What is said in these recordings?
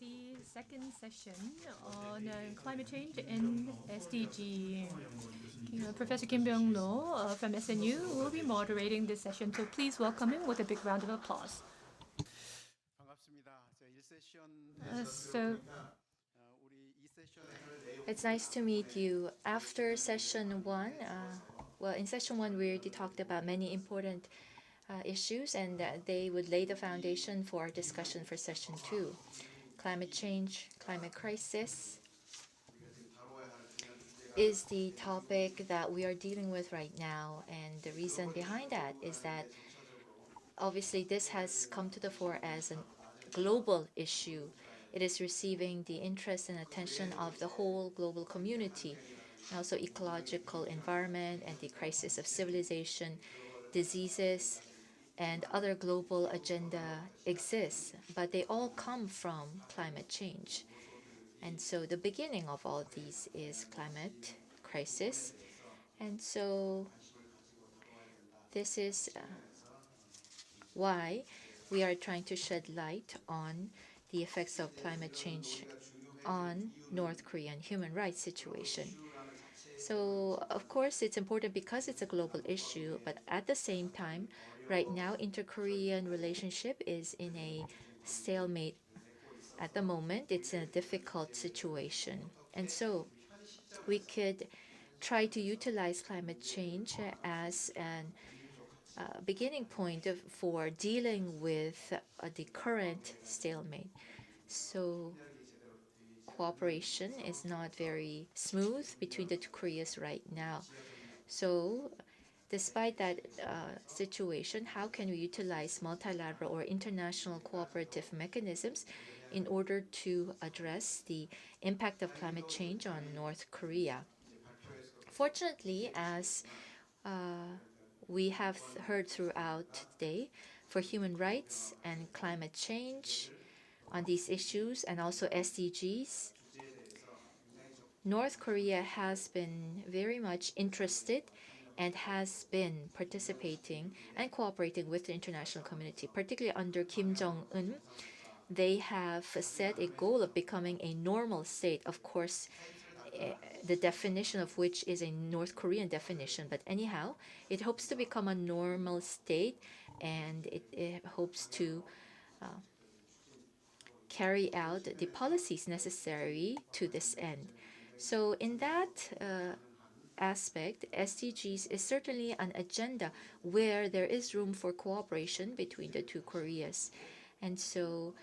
the second session on climate change and SDG. Professor Kim Byung-lo from SNU will be moderating this session, so please welcome him with a big round of applause. It's nice to meet you. After session one, in session one we already talked about many important issues, and they would lay the foundation for our discussion for session two. Climate change, climate crisis is the topic that we are dealing with right now, and the reason behind that is that obviously this has come to the fore as a global issue. It is receiving the interest and attention of the whole global community, and also ecological environment and the crisis of civilization, diseases, and other global agenda exists, but they all come from climate change. And so the beginning of all these is climate crisis. And so this is why we are trying to shed light on the effects of climate change on North Korean human rights situation. So, of course, it's important because it's a global issue, but at the same time, right now, inter-Korean relationship is in a stalemate. At the moment, it's in a difficult situation. And so we could try to utilize climate change as a beginning point for dealing with the current stalemate. So cooperation is not very smooth between the two Koreas right now. So despite that situation, how can we utilize multilateral or international cooperative mechanisms in order to address the impact of climate change on North Korea? Fortunately, as we have heard throughout today, for human rights and climate change on these issues, and also SDGs, North Korea has been very much interested and has been participating and cooperating with the international community, particularly under Kim Jong-un. They have set a goal of becoming a normal state. Of course, the definition of which is a North Korean definition, but anyhow, it hopes to become a normal state, and it hopes to carry out the policies necessary to this end. So in that aspect, SDGs is certainly an agenda where there is room for cooperation between the two Koreas. And so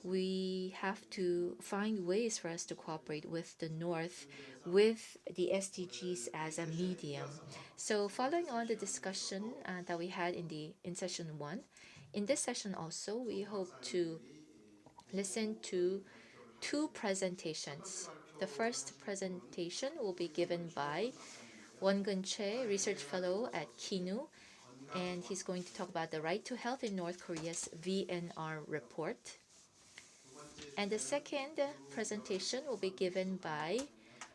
we have to find ways for us to cooperate with the North with the SDGs as a medium. So following on the discussion that we had in session one, in this session also, we hope to listen to two presentations. The first presentation will be given by Won-gun Choi, Research Fellow at KINU, and he's going to talk about the right to health in North Korea's VNR report. And the second presentation will be given by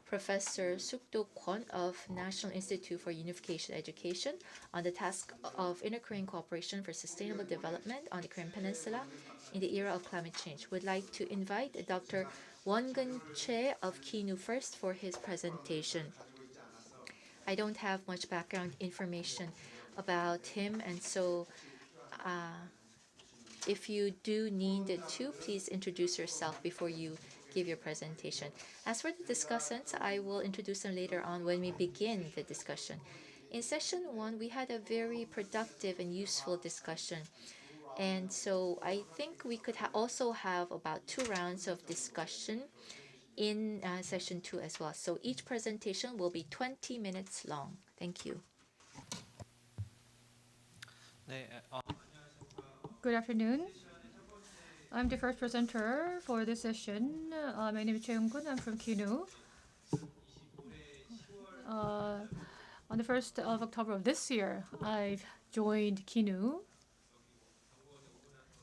Professor Suk-do Kwon of National Institute for Unification Education on the task of inter-Korean cooperation for sustainable development on the Korean Peninsula in the era of climate change. We'd like to invite Dr. Won-gun Choi of KINU first for his presentation. I don't have much background information about him, and so if you do need to, please introduce yourself before you give your presentation. As for the discussants, I will introduce them later on when we begin the discussion. In session one, we had a very productive and useful discussion. And so I think we could also have about 2 rounds of discussion in session 2 as well. So each presentation will be 20 minutes long. Thank you. Good afternoon. I'm the first presenter for this session. My name is Choi Young-gun. I'm from KINU. On the 1st of October of this year, I've joined KINU.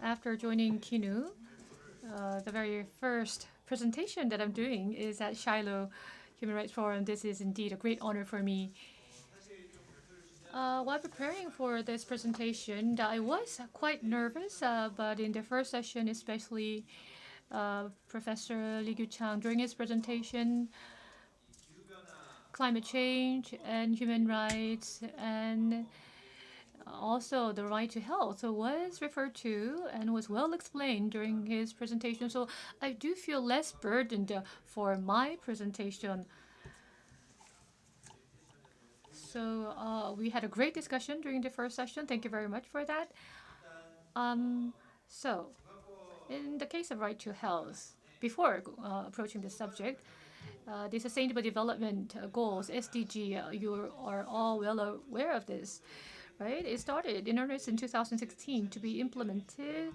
After joining KINU, the very first presentation that I'm doing is at Chaillot Human Rights Forum. This is indeed a great honor for me. While preparing for this presentation, I was quite nervous, but in the first session especially, Professor Lee Kyu-chang, during his presentation, climate change and human rights and also the right to health was referred to and was well explained during his presentation. So I do feel less burdened for my presentation. So we had a great discussion during the first session. Thank you very much for that. So in the case of right to health, before approaching this subject, the Sustainable Development Goals, SDG, you are all well aware of this, right? It started in earnest in 2016 to be implemented,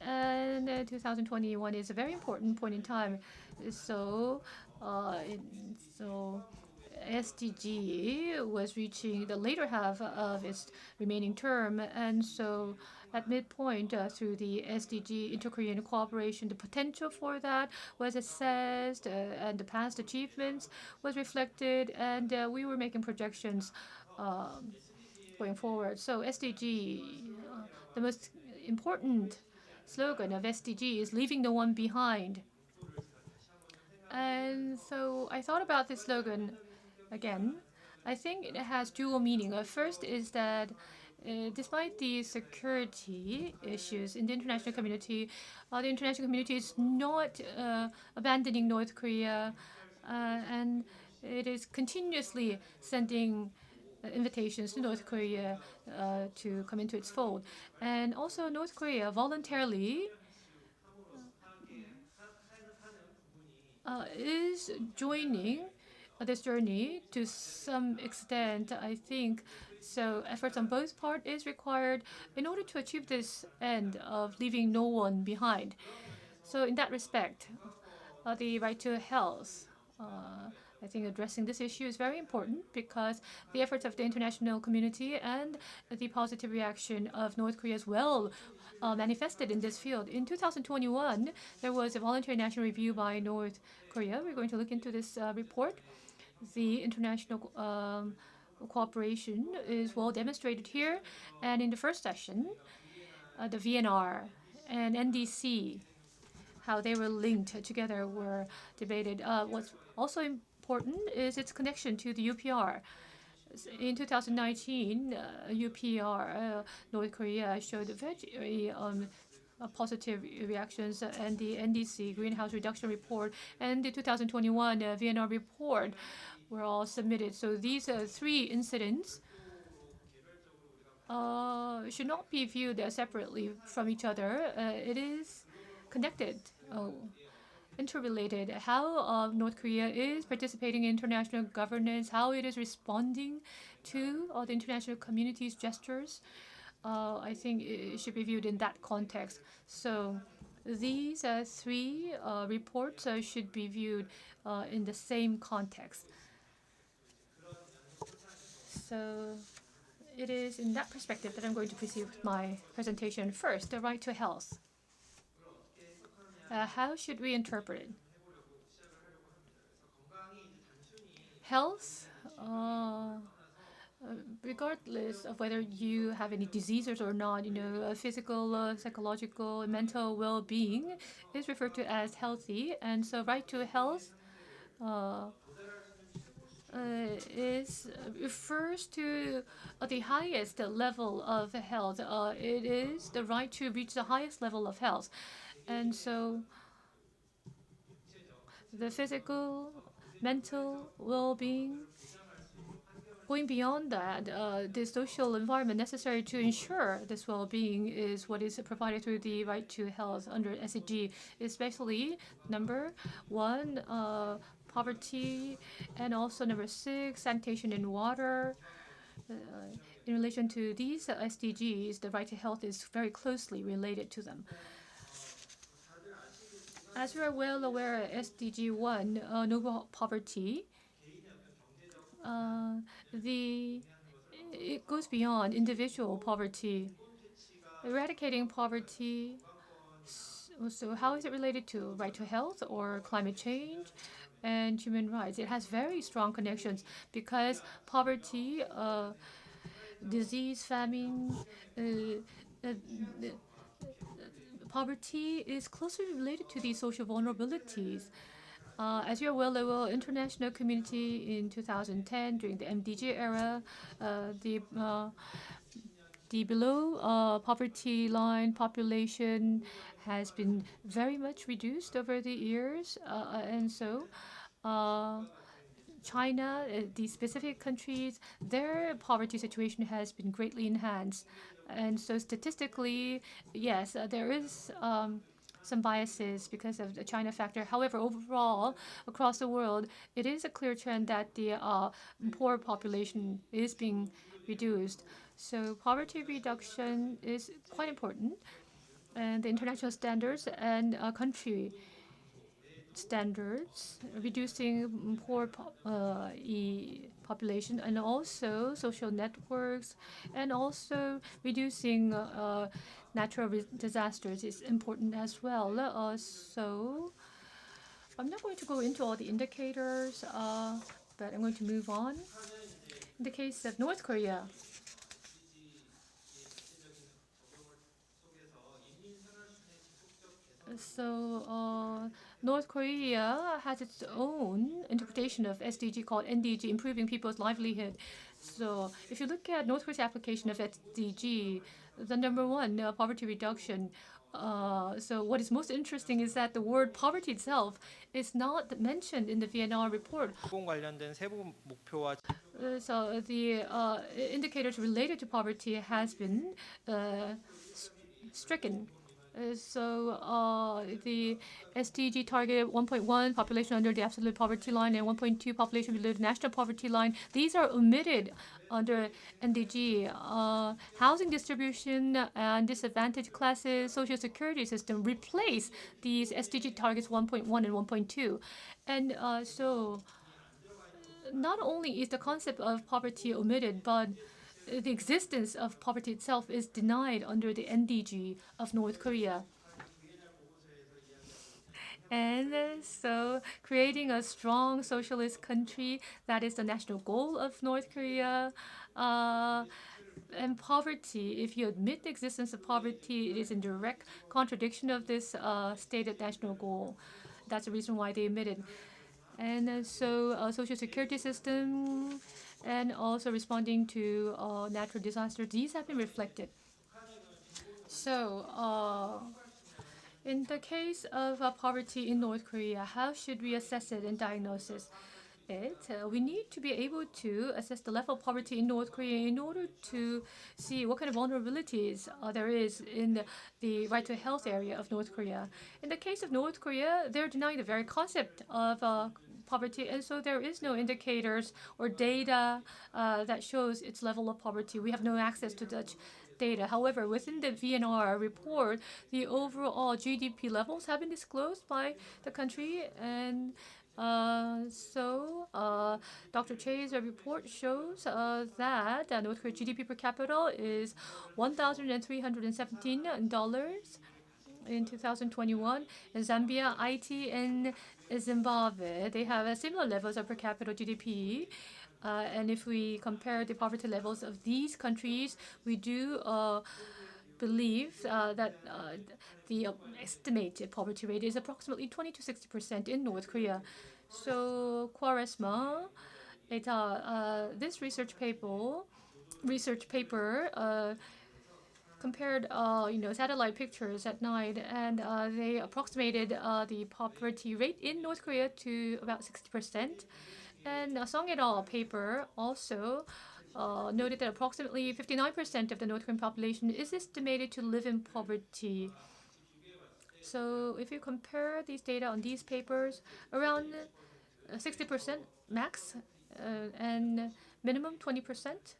and 2021 is a very important point in time. So, SDG was reaching the later half of its remaining term, and so at midpoint, through the SDG inter-Korean cooperation, the potential for that was assessed, and the past achievements was reflected, and we were making projections going forward. So SDG, the most important slogan of SDG is leaving no one behind. And so I thought about this slogan again. I think it has dual meaning. First is that despite the security issues in the international community is not abandoning North Korea, and it is continuously sending invitations to North Korea to come into its fold. And also North Korea voluntarily is joining this journey to some extent, I think. So efforts on both parts is required in order to achieve this end of leaving no one behind. So in that respect, the right to health, I think addressing this issue is very important because the efforts of the international community and the positive reaction of North Korea as well manifested in this field. In 2021, there was a voluntary national review by North Korea. We're going to look into this report. The international cooperation is well demonstrated here. And in the first session, the VNR and NDC, how they were linked together, were debated. What's also important is its connection to the UPR. In 2019, UPR, North Korea, showed very positive reactions, and the NDC, Greenhouse Reduction Report, and the 2021 VNR report were all submitted. So these three incidents should not be viewed separately from each other. It is connected, interrelated. How North Korea is participating in international governance, how it is responding to the international community's gestures, I think it should be viewed in that context. So these three reports should be viewed in the same context. So it is in that perspective that I'm going to proceed with my presentation. First, the right to health. How should we interpret it? Health, regardless of whether you have any diseases or not, physical, psychological, and mental well-being is referred to as healthy. And so right to health refers to the highest level of health. It is the right to reach the highest level of health. And so the physical, mental well-being, going beyond that, the social environment necessary to ensure this well-being is what is provided through the right to health under SDG, especially number 1, poverty, and also number 6, sanitation and water. In relation to these SDGs, the right to health is very closely related to them. As you are well aware, SDG 1, no poverty, it goes beyond individual poverty. Eradicating poverty, so how is it related to right to health or climate change and human rights? It has very strong connections because poverty, disease, famine, poverty is closely related to these social vulnerabilities. As you're well aware, international community in 2010 during the MDG era, the below poverty line population has been very much reduced over the years, and so China, these specific countries, their poverty situation has been greatly enhanced. And so statistically, yes, there is some biases because of the China factor. However, overall, across the world, it is a clear trend that the poor population is being reduced. So poverty reduction is quite important. And the international standards and country standards, reducing poor population, and also social networks, and also reducing natural disasters is important as well. So I'm not going to go into all the indicators, but I'm going to move on. In the case of North Korea, so North Korea has its own interpretation of SDG called NDG, improving people's livelihood. So if you look at North Korea's application of SDG, the number one, poverty reduction. So what is most interesting is that the word poverty itself is not mentioned in the VNR report. 관련된 세부 목표와 So the indicators related to poverty has been stricken. So the SDG target 1.1, population under the absolute poverty line, and 1.2, population below the national poverty line, these are omitted under NDG. Housing distribution and disadvantaged classes, social security system replace these SDG targets 1.1 and 1.2. And so not only is the concept of poverty omitted, but the existence of poverty itself is denied under the NDG of North Korea. And so creating a strong socialist country, that is the national goal of North Korea. And poverty, if you admit the existence of poverty, it is in direct contradiction of this stated national goal. That's the reason why they omitted. And so social security system and also responding to natural disasters, these have been reflected. So in the case of poverty in North Korea, how should we assess it and diagnose it? We need to be able to assess the level of poverty in North Korea in order to see what kind of vulnerabilities there is in the right to health area of North Korea. In the case of North Korea, they're denying the very concept of poverty, and so there is no indicators or data that shows its level of poverty. We have no access to such data. However, within the VNR report, the overall GDP levels have been disclosed by the country, and so Dr. Che's report shows that North Korea's GDP per capita is $1,317 in 2021. In Zambia, Haiti, and Zimbabwe, they have similar levels of per capita GDP. And if we compare the poverty levels of these countries, we do believe that the estimated poverty rate is approximately 20 to 60% in North Korea. So Quaresma, this research paper compared satellite pictures at night, and they approximated the poverty rate in North Korea to about 60%. And Song et al. Paper also noted that approximately 59% of the North Korean population is estimated to live in poverty. So if you compare these data on these papers, around 60% max and minimum 20%,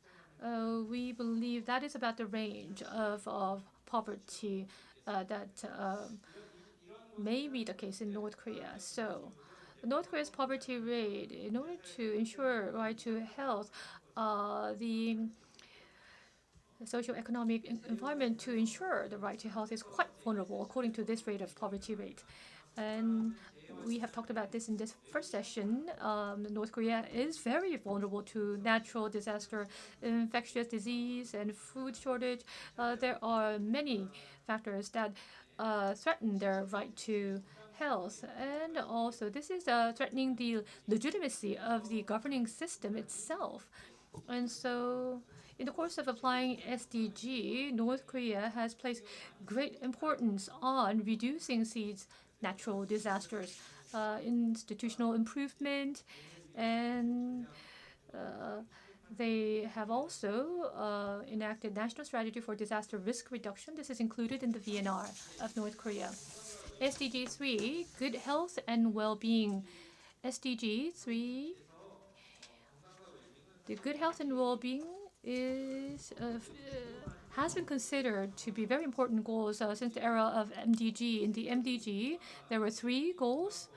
we believe that is about the range of poverty that may be the case in North Korea. So North Korea's poverty rate, in order to ensure right to health, the socio-economic environment to ensure the right to health is quite vulnerable according to this rate of poverty rate. And we have talked about this in this first session. North Korea is very vulnerable to natural disaster, infectious disease, and food shortage. There are many factors that threaten their right to health. And also, this is threatening the legitimacy of the governing system itself. And so, in the course of applying SDG, North Korea has placed great importance on reducing these natural disasters, institutional improvement, and they have also enacted national strategy for disaster risk reduction. This is included in the VNR of North Korea. SDG 3, good health and well-being. SDG 3, the good health and well-being has been considered to be very important goals since the era of MDG. In the MDG, there were 3 goals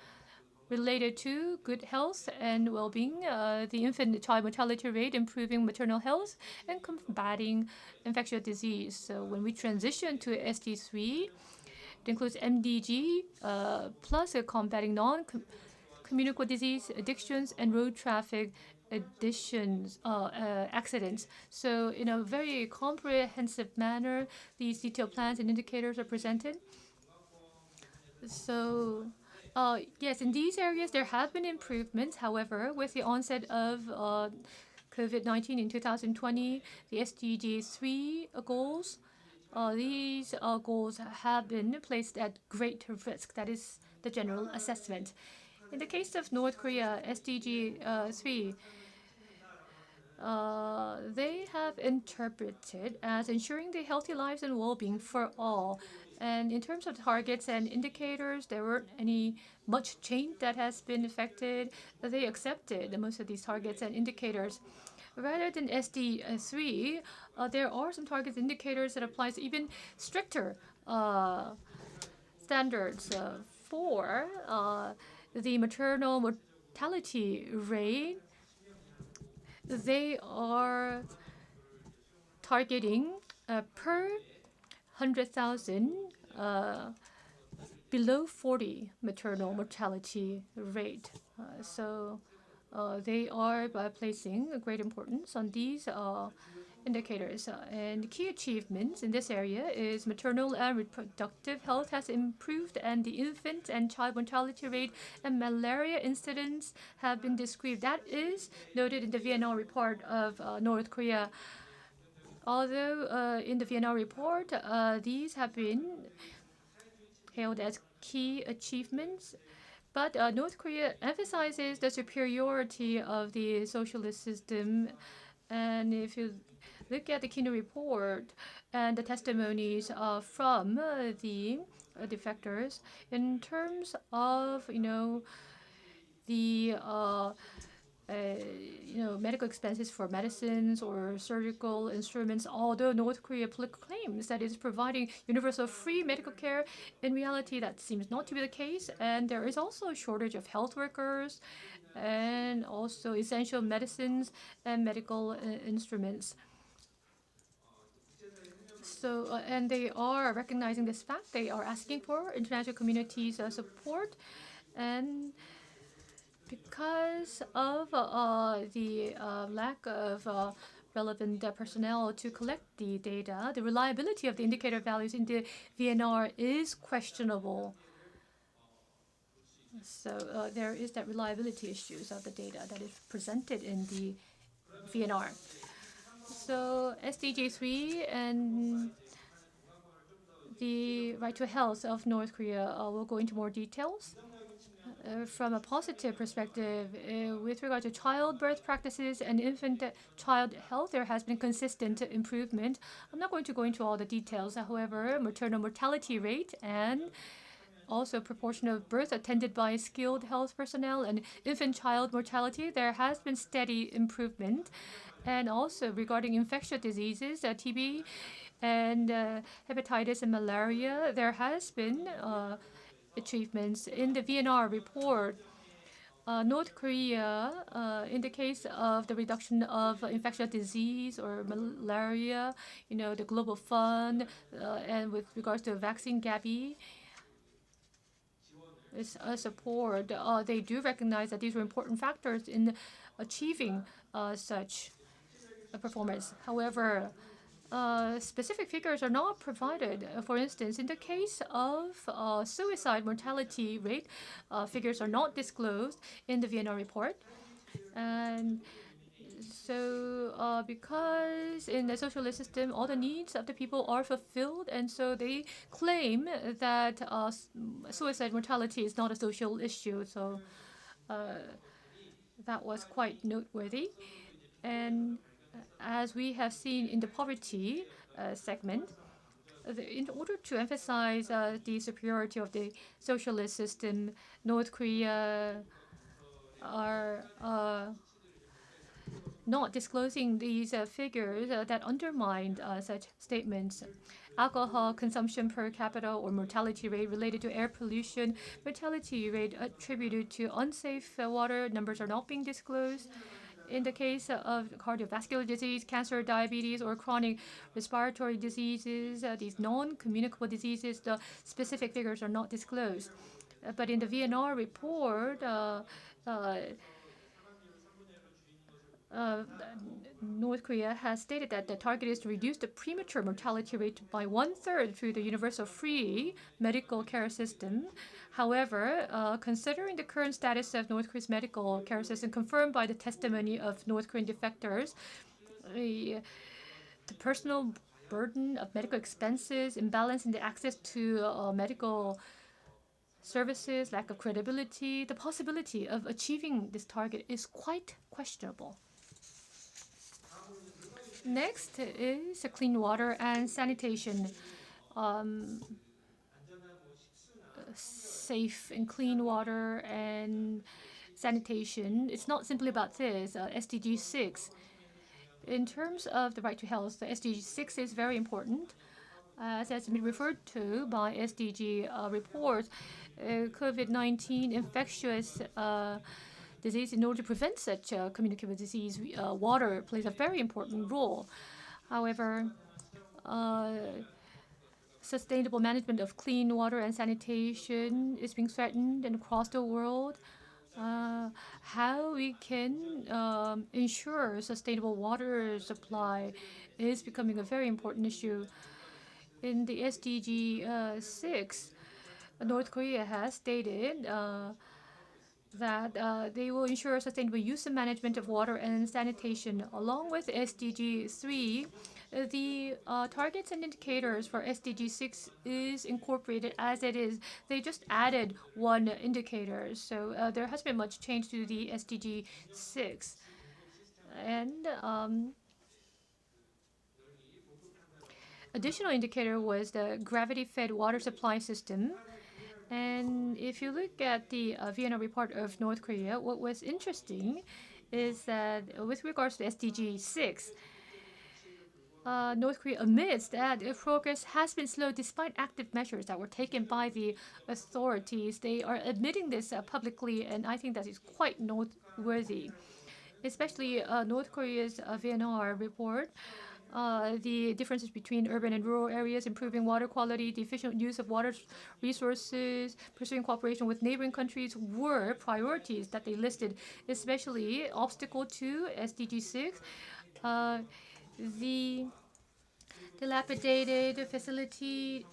related to good health and well-being, the infant child mortality rate, improving maternal health, and combating infectious disease. So when we transition to SDG3, it includes MDG plus combating non-communicable disease, addictions, and road traffic accidents. So in a very comprehensive manner, these detailed plans and indicators are presented. So yes, in these areas, there have been improvements. However, with the onset of COVID-19 in 2020, the SDG 3 goals, these goals have been placed at great risk. That is the general assessment. In the case of North Korea, SDG 3, they have interpreted as ensuring the healthy lives and well-being for all. And in terms of targets and indicators, there weren't any much change that has been affected. They accepted most of these targets and indicators. Rather than SD3, there are some targets and indicators that applies even stricter standards for the maternal mortality rate. They are targeting per 100,000 below 40 maternal mortality rate. So they are placing a great importance on these indicators. And key achievements in this area is maternal and reproductive health has improved, and the infant and child mortality rate and malaria incidents have been decreased. That is noted in the VNR report of North Korea. Although in the VNR report, these have been hailed as key achievements, but North Korea emphasizes the superiority of the socialist system. And if you look at the Kino report and the testimonies from the defectors, in terms of the medical expenses for medicines or surgical instruments, although North Korea claims that it is providing universal free medical care, in reality that seems not to be the case. And there is also a shortage of health workers and also essential medicines and medical instruments. So, and they are recognizing this fact. They are asking for international community's support. And because of the lack of relevant personnel to collect the data, the reliability of the indicator values in the VNR is questionable. So there is that reliability issues of the data that is presented in the VNR. So SDG 3 and the right to health of North Korea will go into more details. From a positive perspective, with regard to childbirth practices and infant child health, there has been consistent improvement. I'm not going to go into all the details. However, maternal mortality rate and also proportion of birth attended by skilled health personnel and infant child mortality, there has been steady improvement. And also regarding infectious diseases, TB and hepatitis and malaria, there has been achievements. In the VNR report, North Korea, in the case of the reduction of infectious disease or malaria, the Global Fund, and with regards to vaccine Gavi, support, they do recognize that these were important factors in achieving such a performance. However, specific figures are not provided. For instance, in the case of suicide mortality rate, figures are not disclosed in the VNR report. And so because in the socialist system, all the needs of the people are fulfilled, and so they claim that suicide mortality is not a social issue. So that was quite noteworthy. And as we have seen in the poverty segment, in order to emphasize the superiority of the socialist system, North Korea are not disclosing these figures that undermined such statements. Alcohol consumption per capita or mortality rate related to air pollution, mortality rate attributed to unsafe water, numbers are not being disclosed. In the case of cardiovascular disease, cancer, diabetes, or chronic respiratory diseases, these non-communicable diseases, the specific figures are not disclosed. But in the VNR report, North Korea has stated that the target is to reduce the premature mortality rate by 1/3 through the universal free medical care system. However, considering the current status of North Korea's medical care system confirmed by the testimony of North Korean defectors, the personal burden of medical expenses, imbalance in the access to medical services, lack of credibility, the possibility of achieving this target is quite questionable. Next is clean water and sanitation. Safe and clean water and sanitation. It's not simply about this. SDG 6. In terms of the right to health, the SDG 6 is very important. As has been referred to by SDG reports, COVID-19 infectious disease, in order to prevent such communicable disease, water plays a very important role. However, sustainable management of clean water and sanitation is being threatened and across the world. How we can ensure sustainable water supply is becoming a very important issue. In the SDG 6, North Korea has stated that they will ensure sustainable use and management of water and sanitation. Along with SDG 3, the targets and indicators for SDG 6 is incorporated as it is. They just added one indicator, so there has been much change to the SDG 6. And additional indicator was the gravity-fed water supply system. And if you look at the Vienna report of North Korea, what was interesting is that with regards to SDG 6, North Korea admits that progress has been slow despite active measures that were taken by the authorities. They are admitting this publicly, and I think that is quite noteworthy. Especially North Korea's VNR report, the differences between urban and rural areas, improving water quality, the efficient use of water resources, pursuing cooperation with neighboring countries were priorities that they listed, especially obstacle to SDG 6. The dilapidated facility,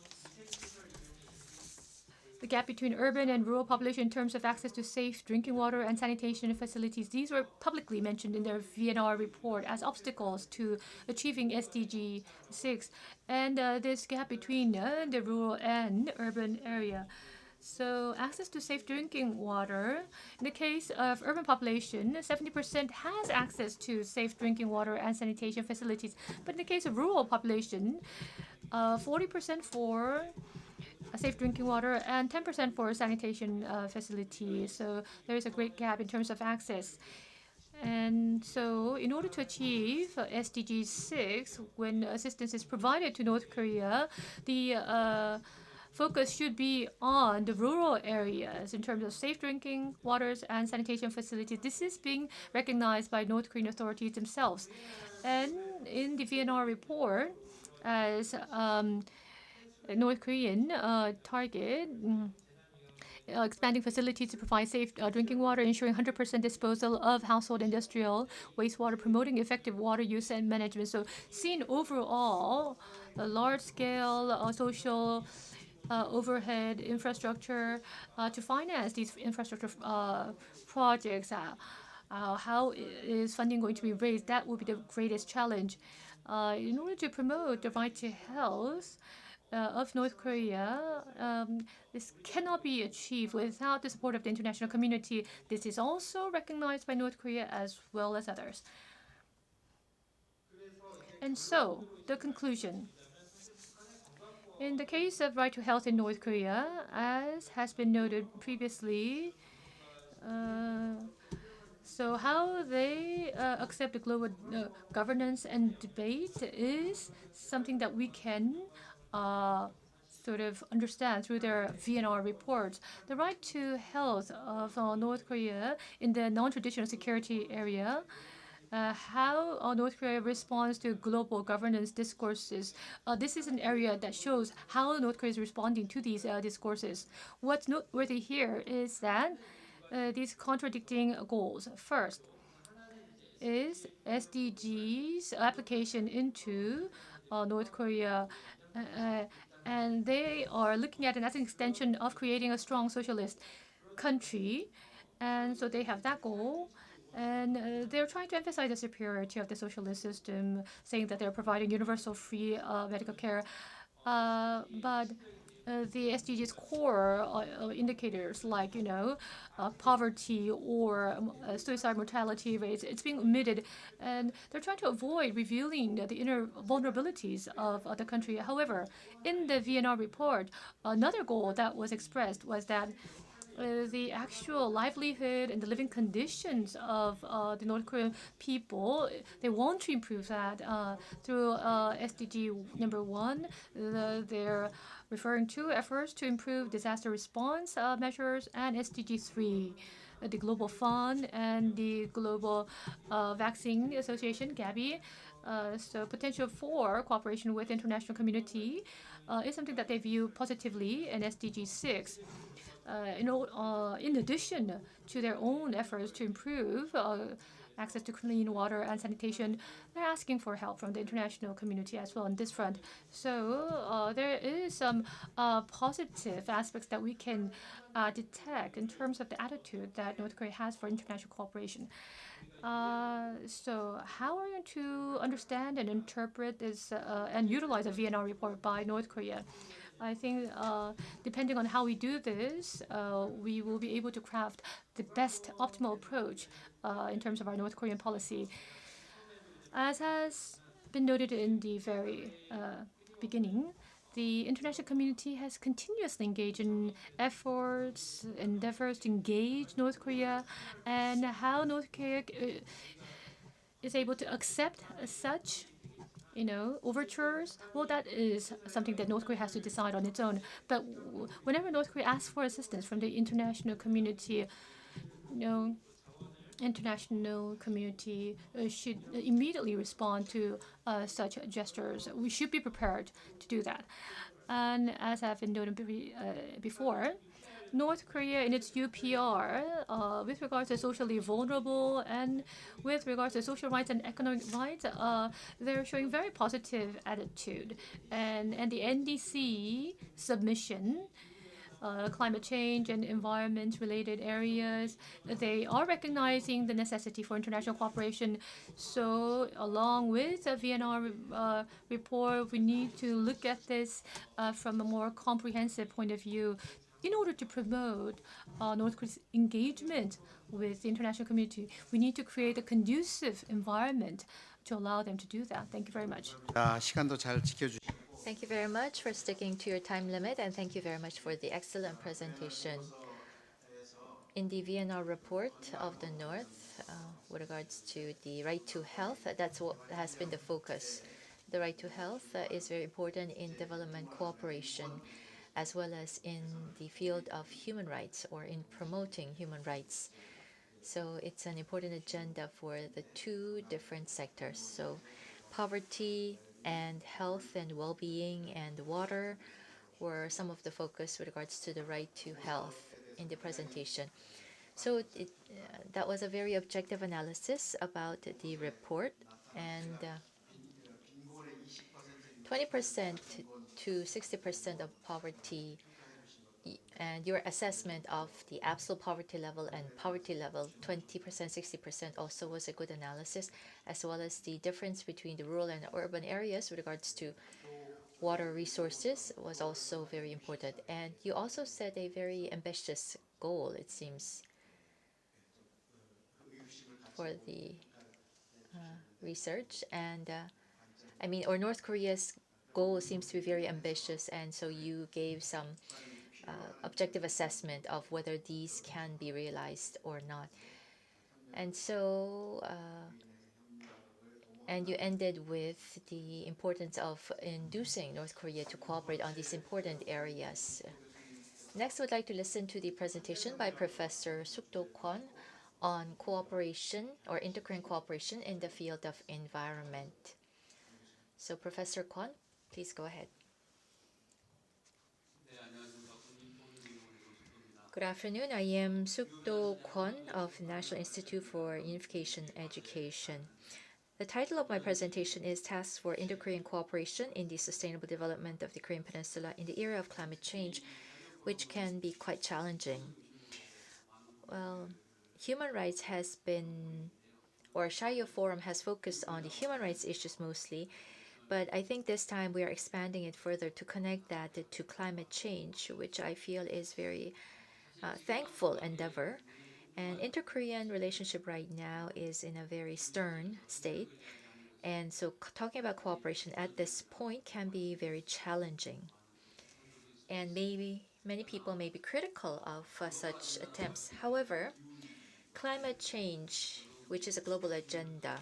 the gap between urban and rural population in terms of access to safe drinking water and sanitation facilities. These were publicly mentioned in their VNR report as obstacles to achieving SDG 6. And this gap between the rural and urban area. So access to safe drinking water. In the case of urban population, 70% has access to safe drinking water and sanitation facilities. But in the case of rural population, 40% for safe drinking water and 10% for sanitation facilities. So there is a great gap in terms of access. And so in order to achieve SDG 6, when assistance is provided to North Korea, the focus should be on the rural areas in terms of safe drinking waters and sanitation facilities. This is being recognized by North Korean authorities themselves. And in the VNR report, as North Korean target, expanding facilities to provide safe drinking water, ensuring 100% disposal of household industrial wastewater, promoting effective water use and management. So seen overall, a large-scale social overhead infrastructure to finance these infrastructure projects. How is funding going to be raised? That will be the greatest challenge. In order to promote the right to health of North Korea, this cannot be achieved without the support of the international community. This is also recognized by North Korea as well as others. And so, the conclusion. In the case of right to health in North Korea, as has been noted previously, so how they accept the global governance and debate is something that we can sort of understand through their VNR reports. The right to health of North Korea in the non-traditional security area, how North Korea responds to global governance discourses. This is an area that shows how North Korea is responding to these discourses. What's noteworthy here is that these contradicting goals. First is SDGs application into North Korea. And they are looking at it as an extension of creating a strong socialist country. And so they have that goal. And they're trying to emphasize the superiority of the socialist system, saying that they're providing universal free medical care. But the SDGs core indicators like, poverty or suicide mortality rates, it's being omitted. And they're trying to avoid revealing the inner vulnerabilities of the country. However, in the VNR report, another goal that was expressed was that the actual livelihood and the living conditions of the North Korean people, they want to improve that through SDG number 1. They're referring to efforts to improve disaster response measures, and SDG 3, the Global Fund and the Global Vaccine Association, Gavi. So potential for cooperation with international community is something that they view positively in SDG 6. In addition to their own efforts to improve access to clean water and sanitation, they're asking for help from the international community as well on this front. So there is some positive aspects that we can detect in terms of the attitude that North Korea has for international cooperation. So how are you to understand and interpret this and utilize a VNR report by North Korea? I think depending on how we do this, we will be able to craft the best optimal approach in terms of our North Korean policy. As has been noted in the very beginning, the international community has continuously engaged in efforts, endeavors to engage North Korea, and how North Korea is able to accept such overtures, well, that is something that North Korea has to decide on its own. But whenever North Korea asks for assistance from the international community, international community should immediately respond to such gestures. We should be prepared to do that. And as I've been noted before, North Korea in its UPR, with regards to socially vulnerable and with regards to social rights and economic rights, they're showing very positive attitude. And the NDC submission, climate change and environment-related areas, they are recognizing the necessity for international cooperation. So along with the VNR report, we need to look at this from a more comprehensive point of view in order to promote North Korea's engagement with the international community. We need to create a conducive environment to allow them to do that. Thank you very much. 시간도 잘 지켜주. Thank you very much for sticking to your time limit, and thank you very much for the excellent presentation. In the VNR report of the North, with regards to the right to health, that's what has been the focus. The right to health is very important in development cooperation, as well as in the field of human rights or in promoting human rights. So it's an important agenda for the two different sectors. So poverty and health and well-being and water were some of the focus with regards to the right to health. in the presentation. So that was a very objective analysis about the report, and 20% to 60% of poverty, and your assessment of the absolute poverty level and poverty level, 20%, 60% also was a good analysis, as well as the difference between the rural and urban areas with regards to water resources was also very important. And you also set a very ambitious goal, it seems, for the research. And or North Korea's goal seems to be very ambitious, and so you gave some objective assessment of whether these can be realized or not. And so, and you ended with the importance of inducing North Korea to cooperate on these important areas. Next, I would like to listen to the presentation by Professor Suk-do Kwon on cooperation or inter-Korean cooperation in the field of environment. So, Professor Kwon, please go ahead. Good afternoon. I am Suk-do Kwon of the National Institute for Unification Education. The title of my presentation is Tasks for Indo-Korean Cooperation in the Sustainable Development of the Korean Peninsula in the Era of Climate Change, which can be quite challenging. Well, human rights has been, or 샤이오포럼 has focused on the human rights issues mostly, but I think this time we are expanding it further to connect that to climate change, which I feel is very thankful endeavor. And inter-Korean relationship right now is in a very stern state. And so talking about cooperation at this point can be very challenging. And maybe many people may be critical of such attempts. However, climate change, which is a global agenda,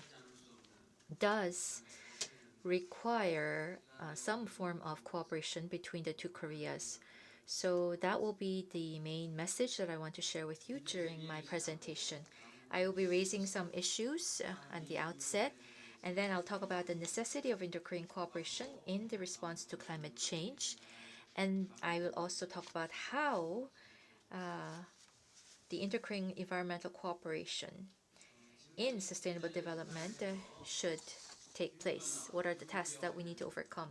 does require some form of cooperation between the two Koreas. So that will be the main message that I want to share with you during my presentation. I will be raising some issues at the outset, and then I'll talk about the necessity of inter-Korean cooperation in the response to climate change. And I will also talk about how the inter-Korean environmental cooperation in sustainable development should take place. What are the tasks that we need to overcome?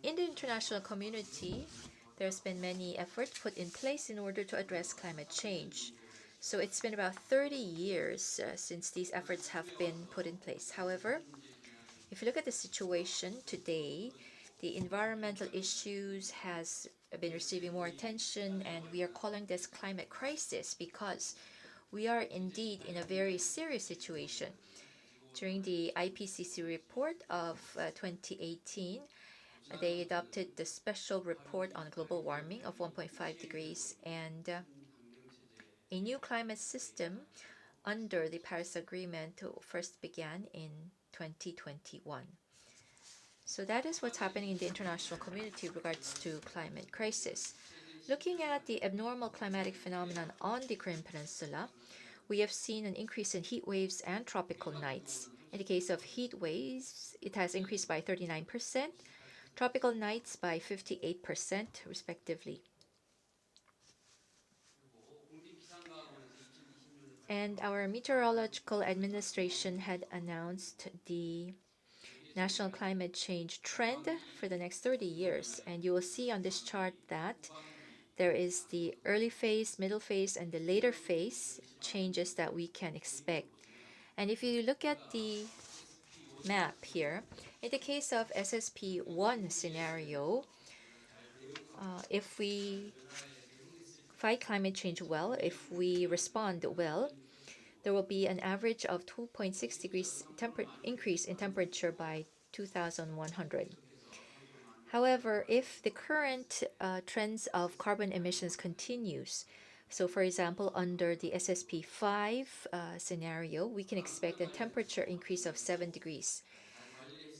In the international community, there's been many efforts put in place in order to address climate change. So it's been about 30 years since these efforts have been put in place. However, if you look at the situation today, the environmental issues has been receiving more attention, and we are calling this climate crisis because we are indeed in a very serious situation. During the IPCC report of 2018, they adopted the special report on global warming of 1.5 degrees and a new climate system under the Paris Agreement first began in 2021. So that is what's happening in the international community with regards to climate crisis. Looking at the abnormal climatic phenomenon on the Korean Peninsula, we have seen an increase in heat waves and tropical nights. In the case of heat waves, it has increased by 39%, tropical nights by 58%, respectively. And our meteorological administration had announced the national climate change trend for the next 30 years. And you will see on this chart that there is the early phase, middle phase, and the later phase changes that we can expect. And if you look at the map here, in the case of SSP1 scenario, if we fight climate change well, if we respond well, there will be an average of 2.6 degrees increase in temperature by 2100. However, if the current trends of carbon emissions continues, so for example, under the SSP5 scenario, we can expect a temperature increase of 7 degrees.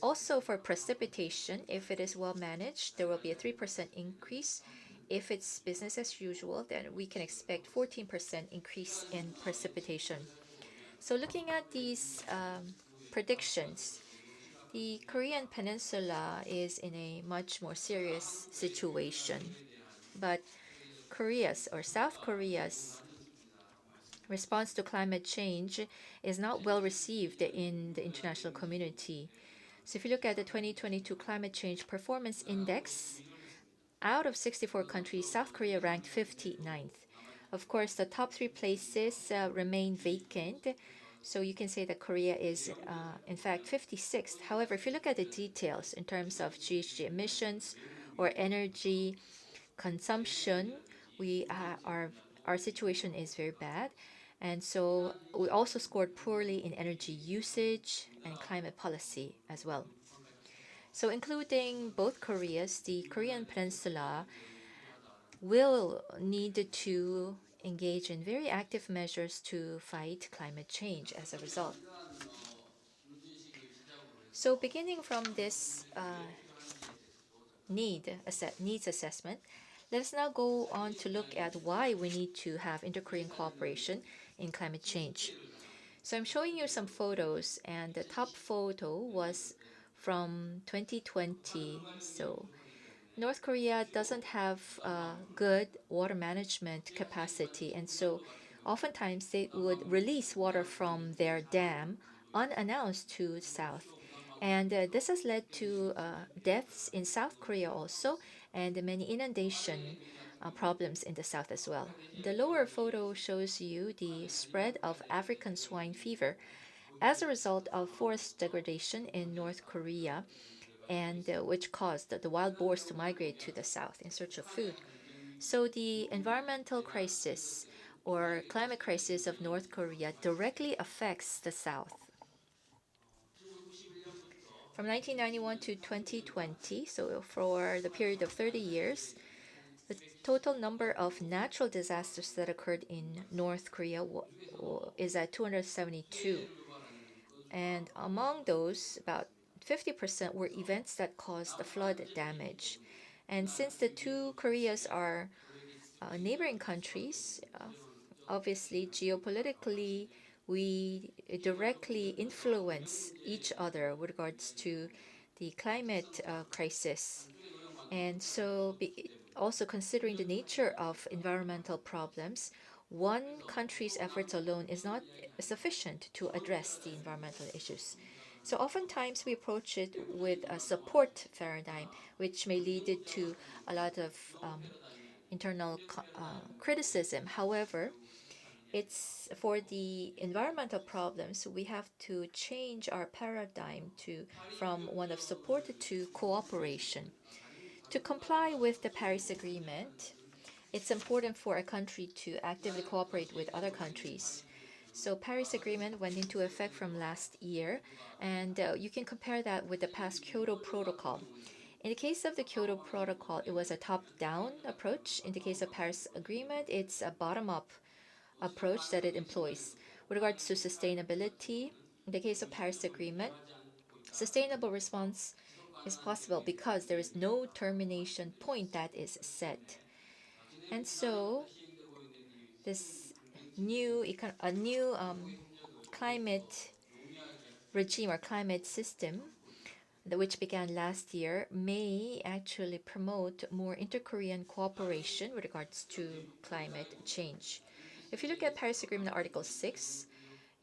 Also for precipitation, if it is well managed, there will be a 3% increase. If it's business as usual, then we can expect 14% increase in precipitation. So looking at these predictions, the Korean Peninsula is in a much more serious situation. But Korea's or South Korea's response to climate change is not well received in the international community. So if you look at the 2022 Climate Change Performance Index, out of 64 countries, South Korea ranked 59th. Of course, the top 3 places remain vacant, so you can say that Korea is, in fact, 56th. However, if you look at the details in terms of GHG emissions or energy consumption, our situation is very bad. And so we also scored poorly in energy usage and climate policy as well. So including both Koreas, the Korean Peninsula will need to engage in very active measures to fight climate change as a result. So beginning from this needs assessment, let us now go on to look at why we need to have inter-Korean cooperation in climate change. So I'm showing you some photos, and the top photo was from 2020. So North Korea doesn't have good water management capacity, and so oftentimes they would release water from their dam unannounced to South. And this has led to deaths in South Korea also, and many inundation problems in the south as well. The lower photo shows you the spread of African swine fever as a result of forest degradation in North Korea, and which caused the wild boars to migrate to the south in search of food. So the environmental crisis or climate crisis of North Korea directly affects the south. From 1991 to 2020, so for the period of 30 years, the total number of natural disasters that occurred in North Korea is at 272. And among those, about 50% were events that caused flood damage. And since the two Koreas are neighboring countries, obviously geopolitically, we directly influence each other with regards to the climate crisis. And so also considering the nature of environmental problems, one country's efforts alone is not sufficient to address the environmental issues. So oftentimes we approach it with a support paradigm, which may lead to a lot of internal criticism. However, it's for the environmental problems, we have to change our paradigm from one of support to cooperation. To comply with the Paris Agreement, it's important for a country to actively cooperate with other countries. So Paris Agreement went into effect from last year, and you can compare that with the past Kyoto Protocol. In the case of the Kyoto Protocol, it was a top-down approach. In the case of Paris Agreement, it's a bottom-up approach that it employs. With regards to sustainability, in the case of Paris Agreement, sustainable response is possible because there is no termination point that is set. And so this new climate regime or climate system, which began last year, may actually promote more inter-Korean cooperation with regards to climate change. If you look at Paris Agreement Article 6,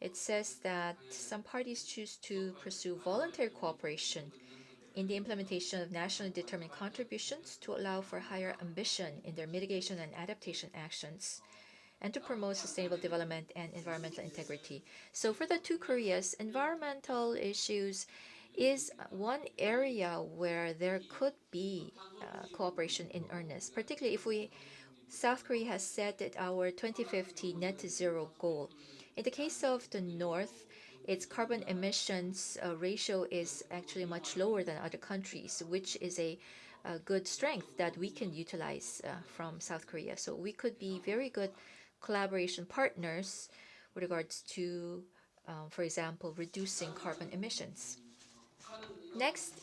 it says that some parties choose to pursue voluntary cooperation in the implementation of nationally determined contributions to allow for higher ambition in their mitigation and adaptation actions, and to promote sustainable development and environmental integrity. So for the two Koreas, environmental issues is one area where there could be cooperation in earnest, particularly if South Korea has set our 2050 net zero goal. In the case of the North, its carbon emissions ratio is actually much lower than other countries, which is a good strength that we can utilize from South Korea. So we could be very good collaboration partners with regards to, for example, reducing carbon emissions. Next,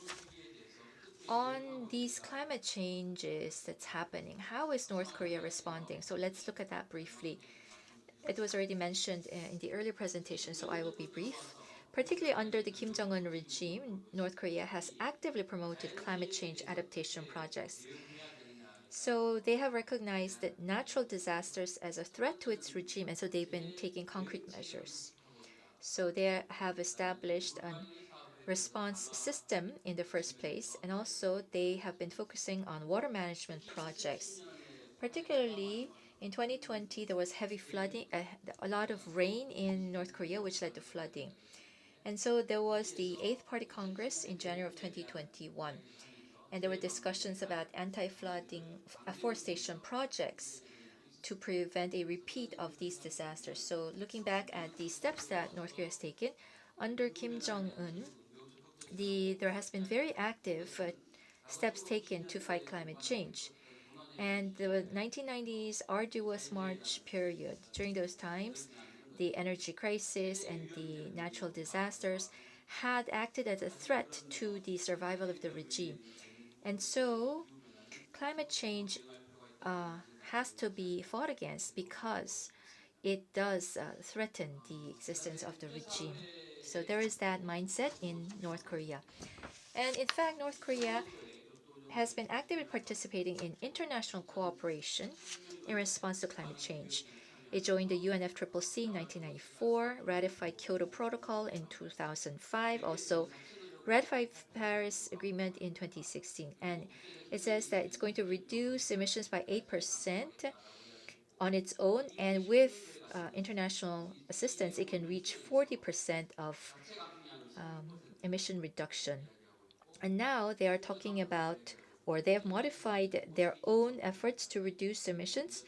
on these climate changes that's happening, how is North Korea responding? So let's look at that briefly. It was already mentioned in the earlier presentation, so I will be brief. Particularly under the Kim Jong-un regime, North Korea has actively promoted climate change adaptation projects. So they have recognized that natural disasters as a threat to its regime, and so they've been taking concrete measures. So they have established a response system in the first place, and also they have been focusing on water management projects. Particularly in 2020, there was heavy flooding, a lot of rain in North Korea, which led to flooding. And so there was the 8th Party Congress in January of 2021. And there were discussions about anti-flooding afforestation projects to prevent a repeat of these disasters. So looking back at the steps that North Korea has taken, under Kim Jong-un, there has been very active steps taken to fight climate change. And the 1990s arduous March period, during those times, the energy crisis and the natural disasters had acted as a threat to the survival of the regime. And so climate change has to be fought against because it does threaten the existence of the regime. So there is that mindset in North Korea. And in fact, North Korea has been actively participating in international cooperation in response to climate change. It joined the UNFCCC in 1994, ratified Kyoto Protocol in 2005, also ratified Paris Agreement in 2016. And it says that it's going to reduce emissions by 8% on its own, and with international assistance, it can reach 40% of emission reduction. And now they are talking about, or they have modified their own efforts to reduce emissions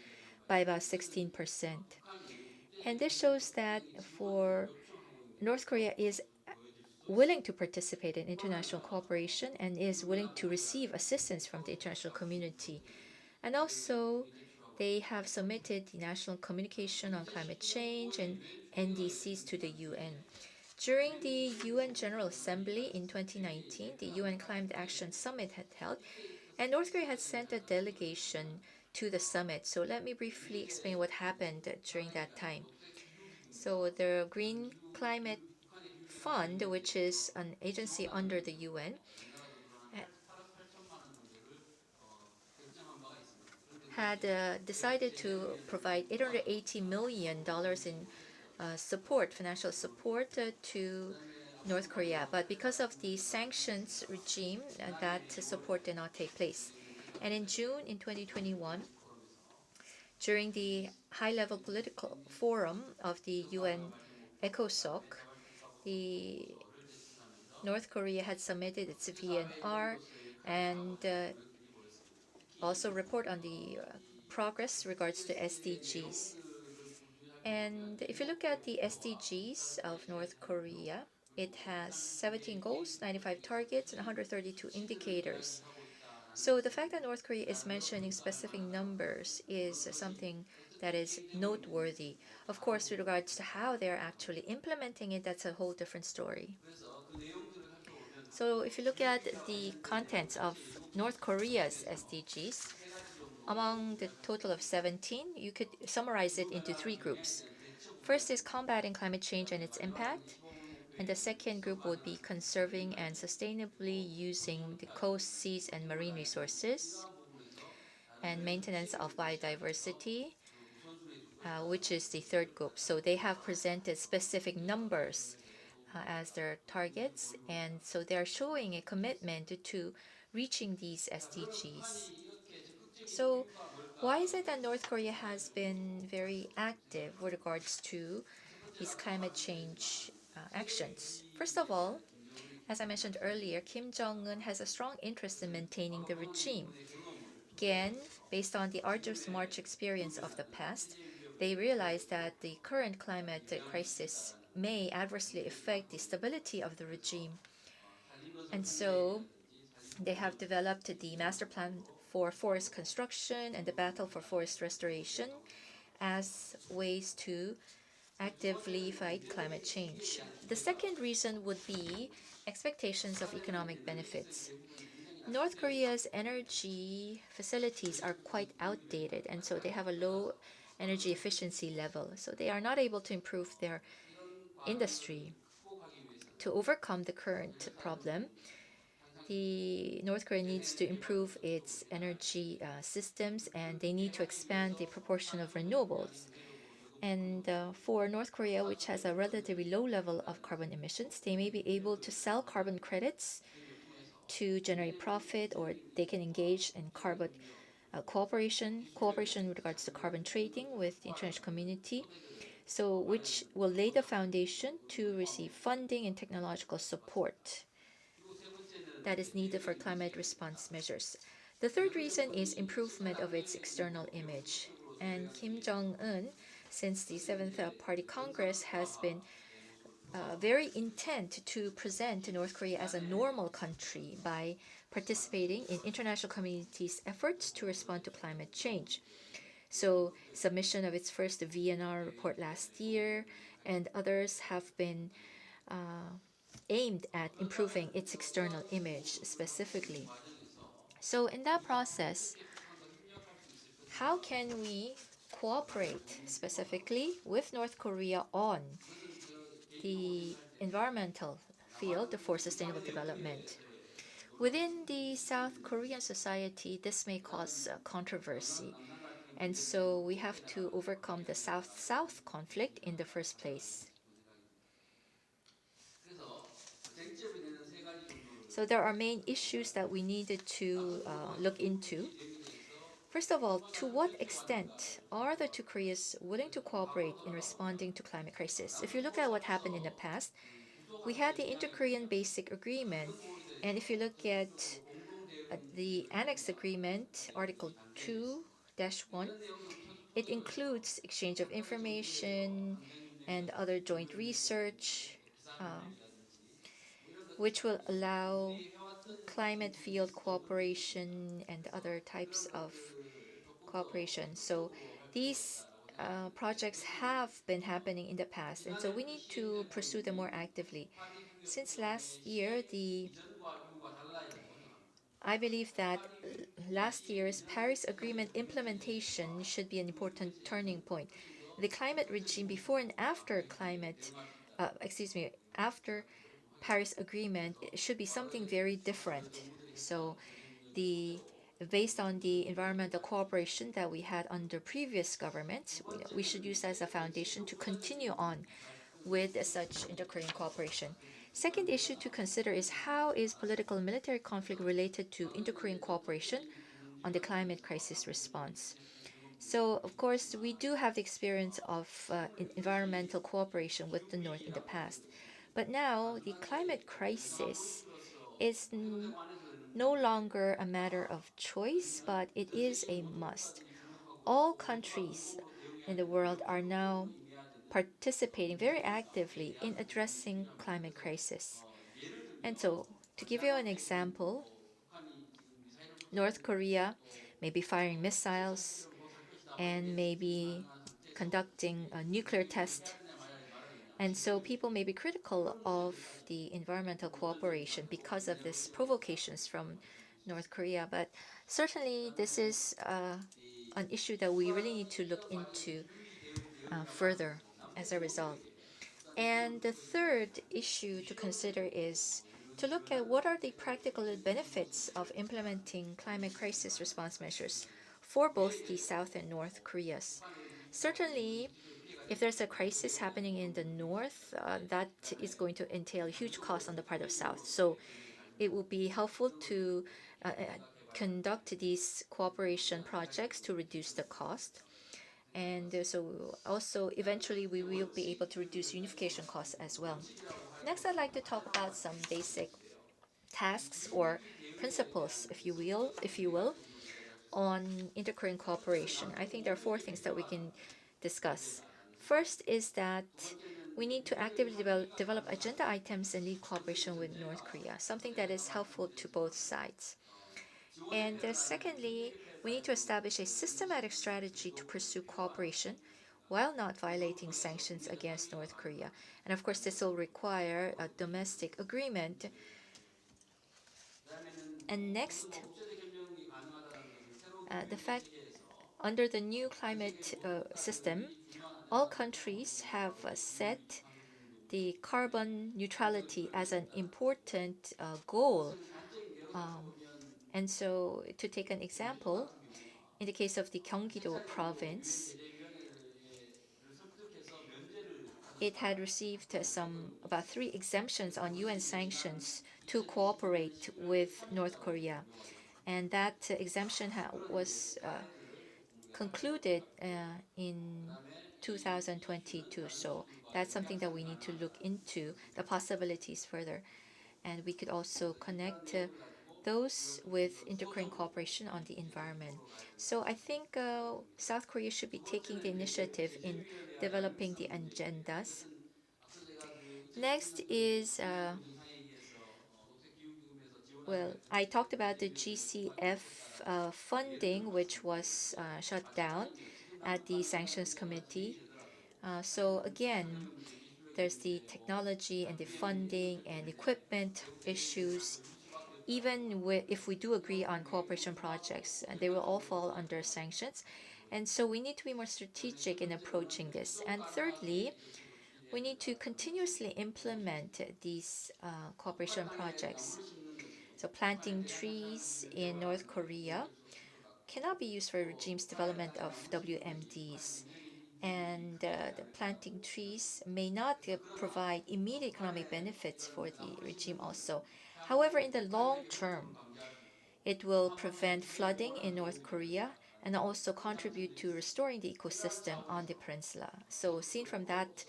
by about 16%. And this shows that for North Korea is willing to participate in international cooperation and is willing to receive assistance from the international community. And also, they have submitted the National Communication on Climate Change and NDCs to the UN. During the UN General Assembly in 2019, the UN Climate Action Summit had held, and North Korea had sent a delegation to the summit. So let me briefly explain what happened during that time. So the Green Climate Fund, which is an agency under the UN, had decided to provide $880 million in financial support to North Korea. But because of the sanctions regime, that support did not take place. And in June in 2021, during the high-level political forum of the UN ECOSOC, the North Korea had submitted its VNR and also report on the progress regards to SDGs. And if you look at the SDGs of North Korea, it has 17 goals, 95 targets, and 132 indicators. So the fact that North Korea is mentioning specific numbers is something that is noteworthy. Of course, with regards to how they're actually implementing it, that's a whole different story. So if you look at the contents of North Korea's SDGs, among the total of 17, you could summarize it into three groups. First is combating climate change and its impact. And the second group would be conserving and sustainably using the coast, seas, and marine resources. And maintenance of biodiversity, which is the third group. So they have presented specific numbers as their targets. And so they are showing a commitment to reaching these SDGs. So why is it that North Korea has been very active with regards to these climate change actions? First of all, as I mentioned earlier, Kim Jong-un has a strong interest in maintaining the regime. Again, based on the arduous March experience of the past, they realized that the current climate crisis may adversely affect the stability of the regime. And so they have developed the master plan for forest construction and the battle for forest restoration as ways to actively fight climate change. The second reason would be expectations of economic benefits. North Korea's energy facilities are quite outdated, and so they have a low energy efficiency level. So they are not able to improve their industry. To overcome the current problem, the North Korea needs to improve its energy systems, and they need to expand the proportion of renewables. And for North Korea, which has a relatively low level of carbon emissions, they may be able to sell carbon credits to generate profit, or they can engage in carbon cooperation with regards to carbon trading with the international community, so which will lay the foundation to receive funding and technological support that is needed for climate response measures. The third reason is improvement of its external image. And Kim Jong-un, since the 7th Party Congress, has been very intent to present North Korea as a normal country by participating in international community's efforts to respond to climate change. So, submission of its first VNR report last year and others have been aimed at improving its external image specifically. So, in that process, how can we cooperate specifically with North Korea on the environmental field for sustainable development? Within the South Korean society, this may cause controversy. And so we have to overcome the South-South conflict in the first place. So there are main issues that we needed to look into. First of all, to what extent are the two Koreas willing to cooperate in responding to climate crisis? If you look at what happened in the past, we had the Inter-Korean Basic Agreement, and if you look at the Annex Agreement, Article 2-1, it includes exchange of information and other joint research, which will allow climate field cooperation and other types of cooperation. So these projects have been happening in the past, and so we need to pursue them more actively. Since last year, I believe that last year's Paris Agreement implementation should be an important turning point. The climate regime before and after after Paris Agreement should be something very different. So based on the environmental cooperation that we had under previous governments, we should use that as a foundation to continue on with such inter-Korean cooperation. Second issue to consider is how is political and military conflict related to inter-Korean cooperation on the climate crisis response. So, of course, we do have the experience of environmental cooperation with the North in the past. But now, the climate crisis is no longer a matter of choice, but it is a must. All countries in the world are now participating very actively in addressing climate crisis. And so, to give you an example, North Korea may be firing missiles and maybe conducting a nuclear test. And so people may be critical of the environmental cooperation because of these provocations from North Korea. But certainly this is an issue that we really need to look into further as a result. And the third issue to consider is to look at what are the practical benefits of implementing climate crisis response measures for both the South and North Koreas. Certainly, if there's a crisis happening in the North, that is going to entail huge costs on the part of South. So it will be helpful to conduct these cooperation projects to reduce the cost. And so also eventually we will be able to reduce unification costs as well. Next, I'd like to talk about some basic tasks or principles, if you will, on inter-Korean cooperation. I think there are 4 things that we can discuss. First is that we need to actively develop agenda items and lead cooperation with North Korea, something that is helpful to both sides. And secondly, we need to establish a systematic strategy to pursue cooperation while not violating sanctions against North Korea. And of course, this will require a domestic agreement. And next, the fact under the new climate system, all countries have set the carbon neutrality as an important goal And so, to take an example, in the case of the Gyeonggi-do province, it had received about 3 exemptions on UN sanctions to cooperate with North Korea. And that exemption was concluded in 2022. So that's something that we need to look into, the possibilities further. And we could also connect those with inter-Korean cooperation on the environment. So I think South Korea should be taking the initiative in developing the agendas. Next is, I talked about the GCF funding, which was shut down at the Sanctions Committee. So again, there's the technology and the funding and equipment issues. Even if we do agree on cooperation projects, they will all fall under sanctions. And so we need to be more strategic in approaching this. And thirdly, we need to continuously implement these cooperation projects. So planting trees in North Korea cannot be used for the regime's development of WMDs. And the planting trees may not provide immediate economic benefits for the regime also. However, in the long term, it will prevent flooding in North Korea and also contribute to restoring the ecosystem on the peninsula. So seen from that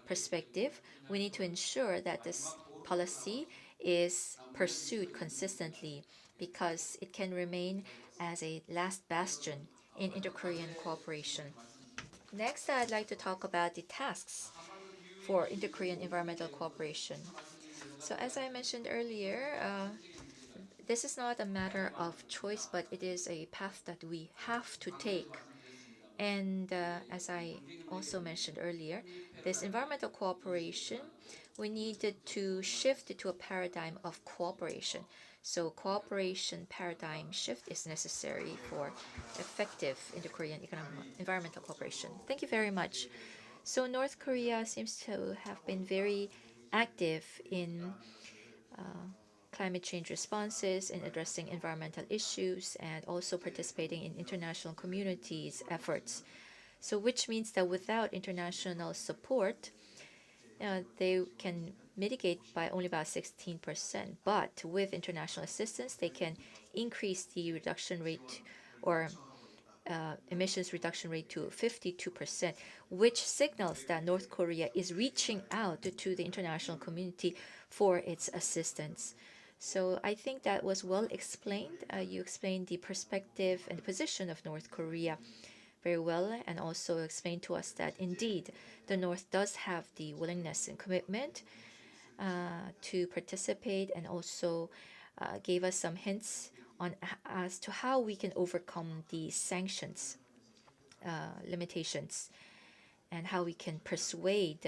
perspective, we need to ensure that this policy is pursued consistently because it can remain as a last bastion in inter-Korean cooperation. Next, I'd like to talk about the tasks for inter-Korean environmental cooperation. So as I mentioned earlier, this is not a matter of choice, but it is a path that we have to take. And as I also mentioned earlier, this environmental cooperation, we needed to shift to a paradigm of cooperation. So cooperation paradigm shift is necessary for effective inter-Korean environmental cooperation. Thank you very much. So North Korea seems to have been very active in climate change responses and addressing environmental issues and also participating in international communities' efforts. So which means that without international support, they can mitigate by only about 16%. But with international assistance, they can increase the reduction rate or emissions reduction rate to 52%, which signals that North Korea is reaching out to the international community for its assistance. So I think that was well explained. You explained the perspective and the position of North Korea very well, and also explained to us that indeed the North does have the willingness and commitment to participate, and also gave us some hints on as to how we can overcome the sanctions limitations and how we can persuade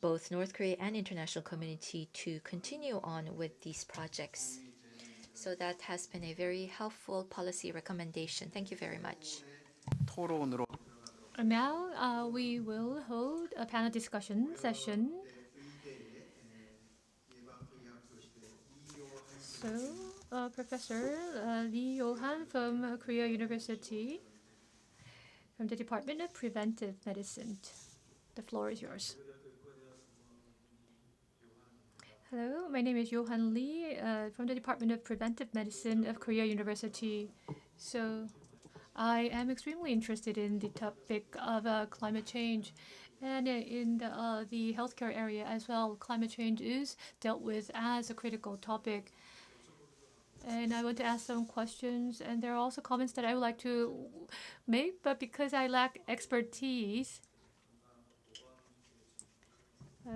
both North Korea and international community to continue on with these projects. So that has been a very helpful policy recommendation. Thank you very much. 토론으로 Now we will hold a panel discussion session. So Professor Lee Johan from Korea University, from the Department of Preventive Medicine. The floor is yours. Hello, my name is Johan Lee from the Department of Preventive Medicine of Korea University. So I am extremely interested in the topic of climate change. And in the healthcare area as well, climate change is dealt with as a critical topic. And I want to ask some questions, and there are also comments that I would like to make, but because I lack expertise,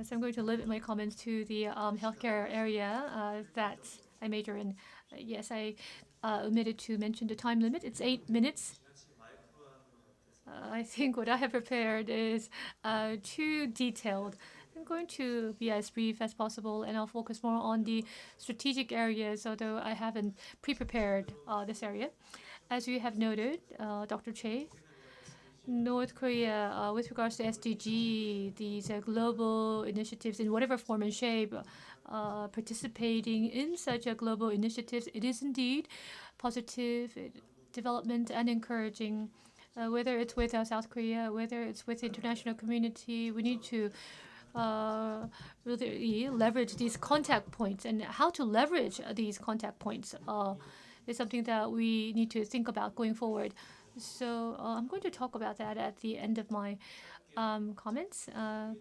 so I'm going to limit my comments to the healthcare area that I major in. Yes, I omitted to mention the time limit. It's 8 minutes. I think what I have prepared is too detailed. I'm going to be as brief as possible, and I'll focus more on the strategic areas, although I haven't pre-prepared this area. As you have noted, Dr. Chae, North Korea, with regards to SDG, these global initiatives in whatever form and shape, participating in such a global initiatives. It is indeed positive development and encouraging. Whether it's with South Korea, whether it's with the international community, we need to really leverage these contact points. And how to leverage these contact points is something that we need to think about going forward. So I'm going to talk about that at the end of my comments.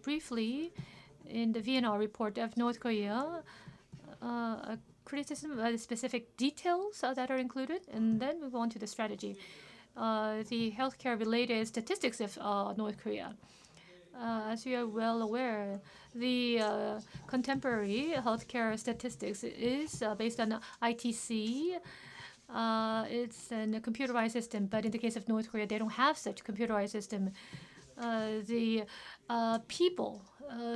Briefly, in the VNR report of North Korea, a criticism of the specific details that are included, and then move on to the strategy. The healthcare-related statistics of North Korea. As you are well aware, the contemporary healthcare statistics is based on ITC. It's a computerized system, but in the case of North Korea, they don't have such computerized system. The people,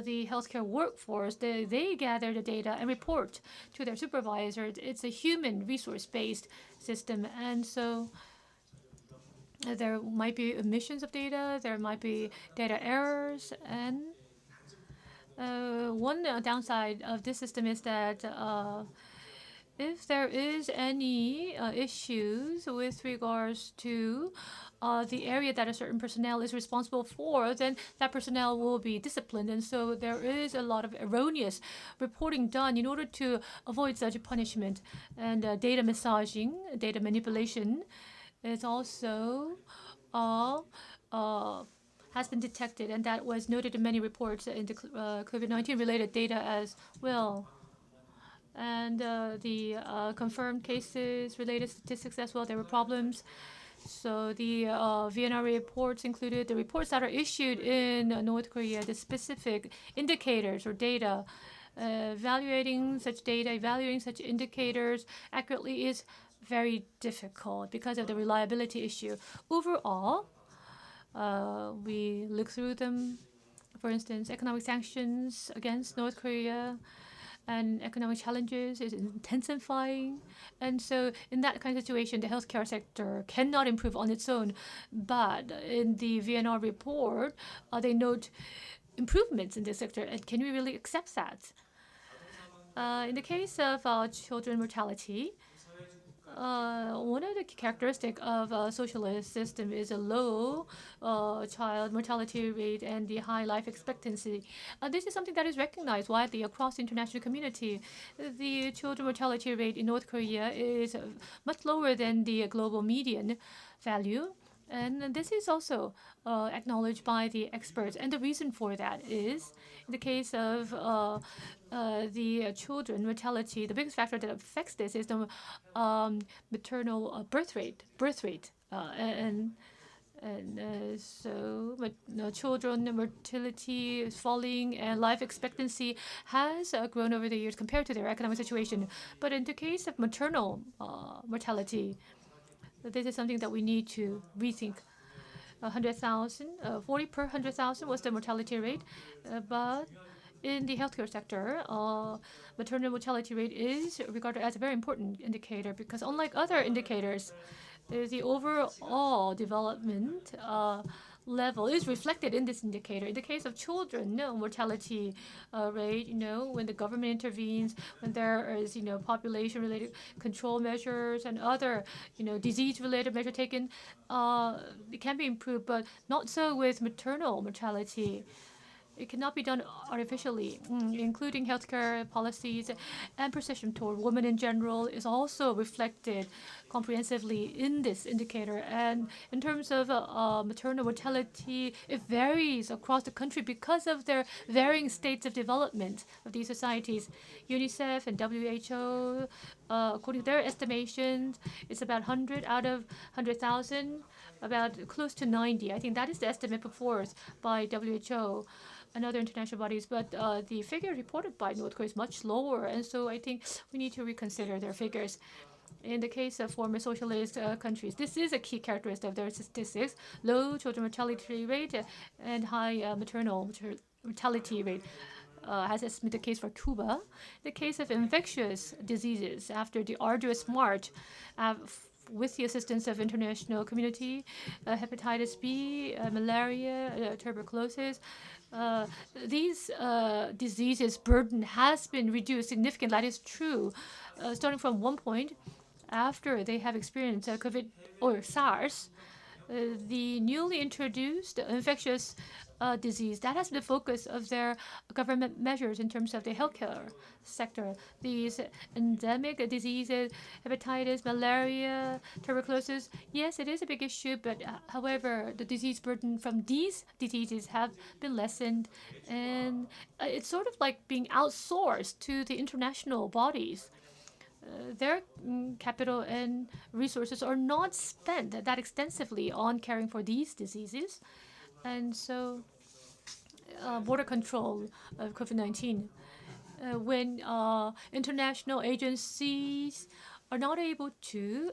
the healthcare workforce, they gather the data and report to their supervisors. It's a human resource-based system, and so there might be omissions of data, there might be data errors, and one downside of this system is that if there is any issues with regards to the area that a certain personnel is responsible for, then that personnel will be disciplined. And so there is a lot of erroneous reporting done in order to avoid such punishment. And data massaging, data manipulation is also has been detected, and that was noted in many reports in the COVID-19 related data as well. And the confirmed cases related statistics as well, there were problems. So the VNR reports included the reports that are issued in North Korea, the specific indicators or data. Evaluating such data, evaluating such indicators accurately is very difficult because of the reliability issue. Overall, we look through them. For instance, economic sanctions against North Korea and economic challenges is intensifying. And so in that kind of situation, the healthcare sector cannot improve on its own. But in the VNR report, they note improvements in this sector. And can we really accept that? In the case of children mortality, one of the characteristics of a socialist system is a low child mortality rate and the high life expectancy. This is something that is recognized widely across the international community. The children mortality rate in North Korea is much lower than the global median value. And this is also acknowledged by the experts. And the reason for that is, in the case of the children mortality, the biggest factor that affects this is the maternal birth rate. So children mortality is falling, and life expectancy has grown over the years compared to their economic situation. But in the case of maternal mortality, this is something that we need to rethink. 100,000, 40 per 100,000 was the mortality rate, but in the healthcare sector, maternal mortality rate is regarded as a very important indicator because unlike other indicators, the overall development level is reflected in this indicator. In the case of children, mortality rate, when the government intervenes, when there is, population-related control measures and other, disease-related measures taken, it can be improved, but not so with maternal mortality. It cannot be done artificially, including healthcare policies and perception toward women in general is also reflected comprehensively in this indicator. And in terms of maternal mortality, it varies across the country because of their varying states of development of these societies. UNICEF and WHO, according to their estimations, it's about 100 out of 100,000, about close to 90. I think that is the estimate put forth by WHO and other international bodies, but the figure reported by North Korea is much lower, and so I think we need to reconsider their figures. In the case of former socialist countries, this is a key characteristic of their statistics: low children mortality rate and high maternal mortality rate. Has been the case for Cuba. The case of infectious diseases, after the arduous march with the assistance of international community, hepatitis B, malaria, tuberculosis. These diseases burden has been reduced significantly. That is true. Starting from one point, after they have experienced COVID or SARS, the newly introduced infectious disease, that has been the focus of their government measures in terms of the healthcare sector. These endemic diseases, hepatitis, malaria, tuberculosis, yes, it is a big issue, but however, the disease burden from these diseases have been lessened, and it's sort of like being outsourced to the international bodies. Their capital and resources are not spent that extensively on caring for these diseases. And so border control of COVID-19, when international agencies are not able to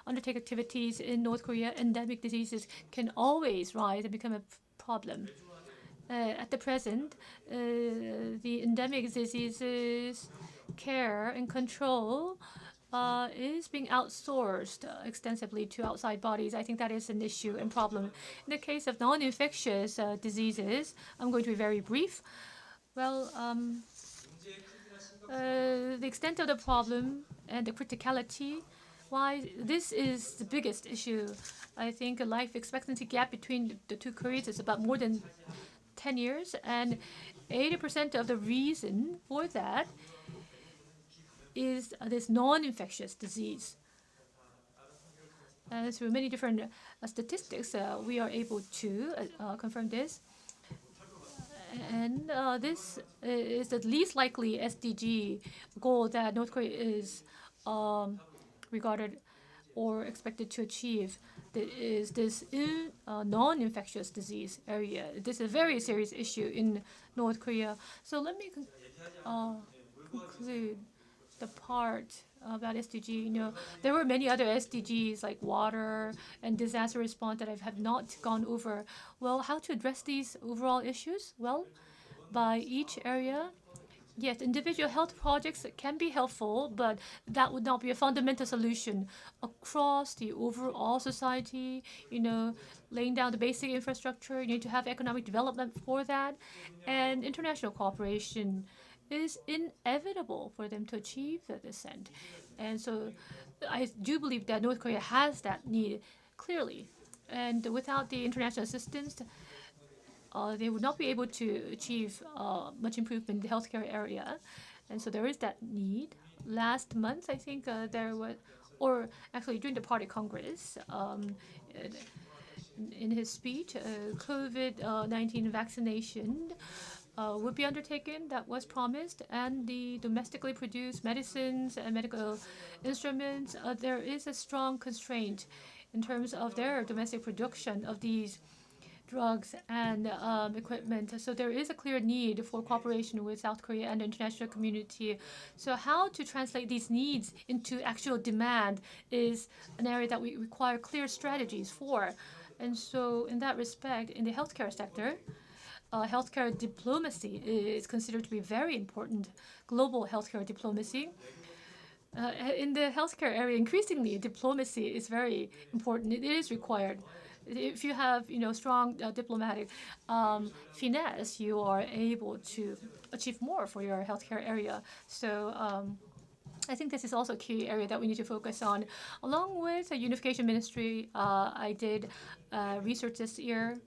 undertake activities in North Korea, endemic diseases can always rise and become a problem. At the present, the endemic diseases care and control is being outsourced extensively to outside bodies. I think that is an issue and problem. In the case of non-infectious diseases, I'm going to be very brief. Well, the extent of the problem and the criticality, why this is the biggest issue. I think a life expectancy gap between the two Koreas is about more than 10 years, and 80% of the reason for that is this non-infectious disease. Through many different statistics, we are able to confirm this. And this is the least likely SDG goal that North Korea is regarded or expected to achieve. Is this non-infectious disease area. This is a very serious issue in North Korea. So let me conclude the part about SDG. You know, there were many other SDGs like water and disaster response that I have not gone over. Well, how to address these overall issues? Well, by each area, yes, individual health projects can be helpful, but that would not be a fundamental solution. Across the overall society, you know, laying down the basic infrastructure, you need to have economic development for that, and international cooperation is inevitable for them to achieve this end. And so I do believe that North Korea has that need clearly. And without the international assistance, they would not be able to achieve much improvement in the healthcare area. And so there is that need. Last month, I think there was, or actually during the Party Congress, in his speech, COVID-19 vaccination would be undertaken, that was promised, and the domestically produced medicines and medical instruments, there is a strong constraint in terms of their domestic production of these drugs and equipment. So there is a clear need for cooperation with South Korea and the international community. So how to translate these needs into actual demand is an area that we require clear strategies for. And so in that respect, in the healthcare sector, healthcare diplomacy is considered to be very important, global healthcare diplomacy. In the healthcare area, increasingly, diplomacy is very important. It is required. If you have, you know, strong diplomatic finesse, you are able to achieve more for your healthcare area. So I think this is also a key area that we need to focus on. Along with the Unification Ministry, I did research this year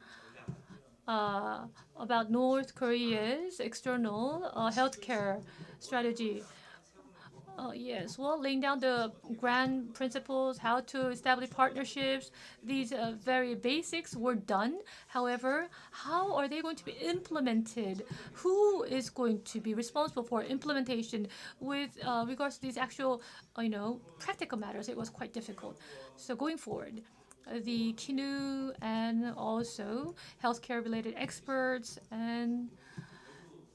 about North Korea's external healthcare strategy. Yes, well, laying down the grand principles, how to establish partnerships, these very basics were done. However, how are they going to be implemented? Who is going to be responsible for implementation with regards to these actual, practical matters? It was quite difficult. So going forward, the KINU and also healthcare-related experts and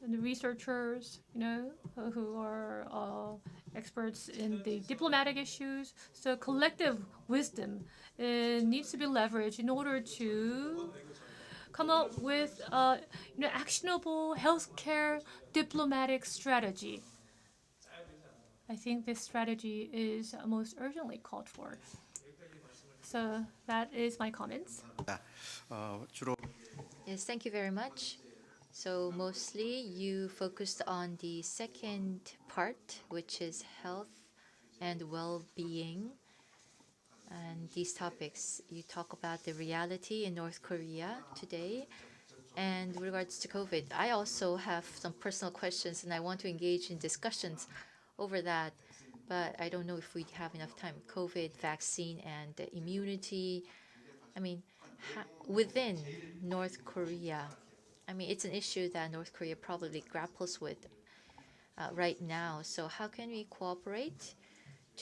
the researchers, who are experts in the diplomatic issues. So collective wisdom needs to be leveraged in order to come up with actionable healthcare diplomatic strategy. I think this strategy is most urgently called for. So that is my comments. 주로 Yes, thank you very much. So mostly you focused on the second part, which is health and well-being. And these topics, you talk about the reality in North Korea today. And with regards to COVID, I also have some personal questions and I want to engage in discussions over that. But I don't know if we have enough time. COVID, vaccine, and immunity. I mean, within North Korea, I mean, it's an issue that North Korea probably grapples with right now. So how can we cooperate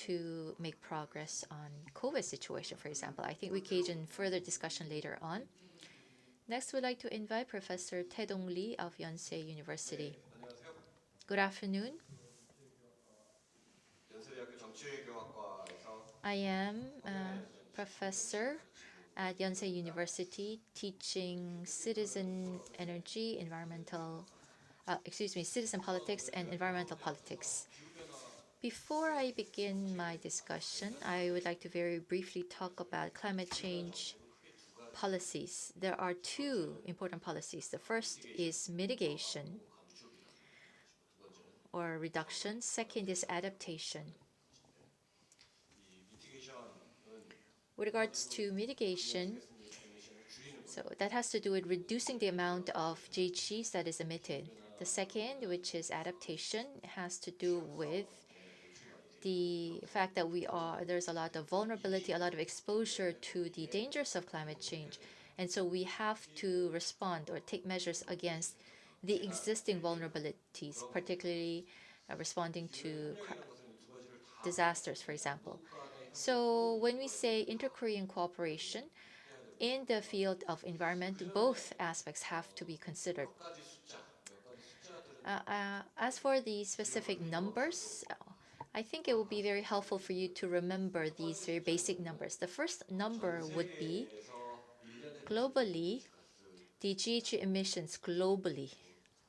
to make progress on COVID situation, for example? I think we can engage in further discussion later on. Next, we'd like to invite Professor Tae-dong Lee of Yonsei University. Good afternoon. I am a professor at Yonsei University teaching citizen politics and environmental politics. Before I begin my discussion, I would like to very briefly talk about climate change policies. There are two important policies. The first is mitigation or reduction. Second is adaptation. With regards to mitigation, so that has to do with reducing the amount of GHGs that is emitted. The second, which is adaptation, has to do with the fact that there's a lot of vulnerability, a lot of exposure to the dangers of climate change. And so we have to respond or take measures against the existing vulnerabilities, particularly responding to disasters, for example. So when we say inter-Korean cooperation, in the field of environment, both aspects have to be considered. As for the specific numbers, I think it will be very helpful for you to remember these very basic numbers. The first number would be globally, the GHG emissions globally.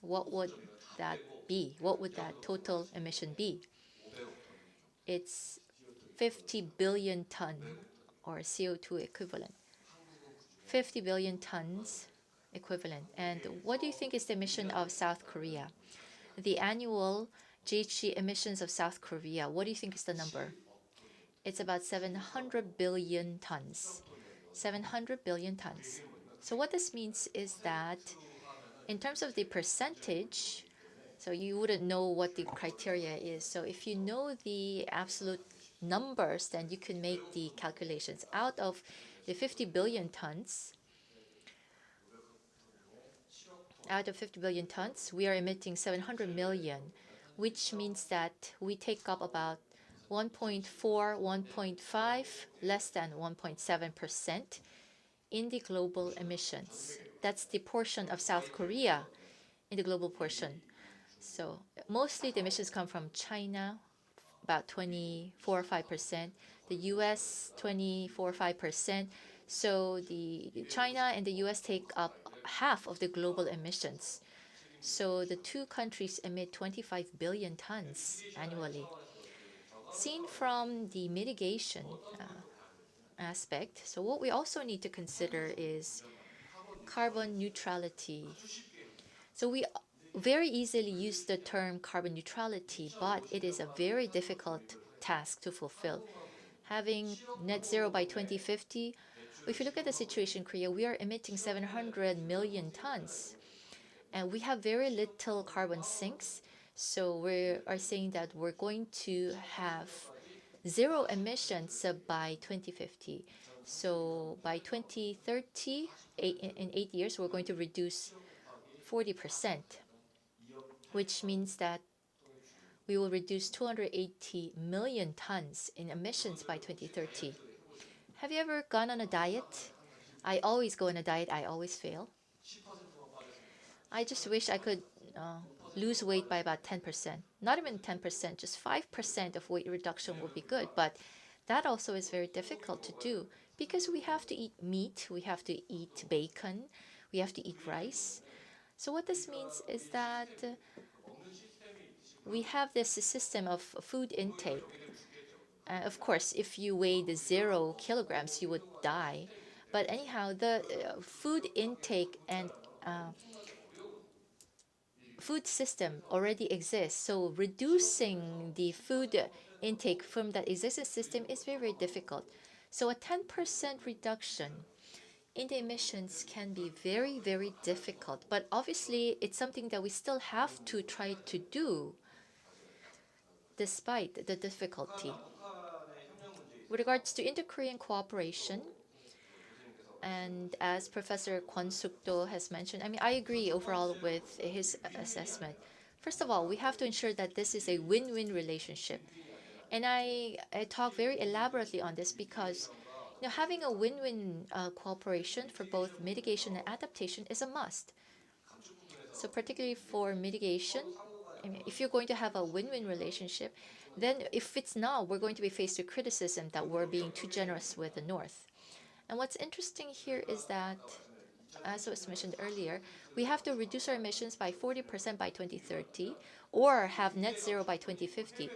What would that be? What would that total emission be? It's 50 billion ton or CO2 equivalent. 50 billion tons equivalent. And what do you think is the emission of South Korea? The annual GHG emissions of South Korea, what do you think is the number? It's about 700 billion tons. 700 billion tons. So what this means is that in terms of the percentage, so you wouldn't know what the criteria is. So if you know the absolute numbers, then you can make the calculations. Out of the 50 billion tons, we are emitting 700 million, which means that we take up about 1.4, 1.5, less than 1.7% in the global emissions. That's the portion of South Korea in the global portion. So mostly the emissions come from China, about 24 or 5%, the US 24 or 5%. So the China and the US take up half of the global emissions. So the two countries emit 25 billion tons annually. Seen from the mitigation aspect, so what we also need to consider is carbon neutrality. So we very easily use the term carbon neutrality, but it is a very difficult task to fulfill. Having net zero by 2050, if you look at the situation in Korea, we are emitting 700 million tons. And we have very little carbon sinks. So we are saying that we're going to have zero emissions by 2050. So by 2030, in 8 years, we're going to reduce 40%, which means that we will reduce 280 million tons in emissions by 2030. Have you ever gone on a diet? I always go on a diet. I always fail. I just wish I could lose weight by about 10%. Not even 10%, just 5% of weight reduction would be good. But that also is very difficult to do because we have to eat meat, we have to eat bacon, we have to eat rice. So what this means is that we have this system of food intake. Of course, if you weighed 0 kilograms, you would die. But anyhow, the food intake and food system already exists. So reducing the food intake from that existing system is very, very difficult. So a 10% reduction in the emissions can be very, very difficult. But obviously, it's something that we still have to try to do despite the difficulty. With regards to inter-Korean cooperation, and as Professor Kwon Suk-do has mentioned, I agree overall with his assessment. First of all, we have to ensure that this is a win-win relationship. And I talk very elaborately on this because having a win-win cooperation for both mitigation and adaptation is a must. So particularly for mitigation, if you're going to have a win-win relationship, then if it's not, we're going to be faced with criticism that we're being too generous with the North. And what's interesting here is that, as was mentioned earlier, we have to reduce our emissions by 40% by 2030 or have net zero by 2050.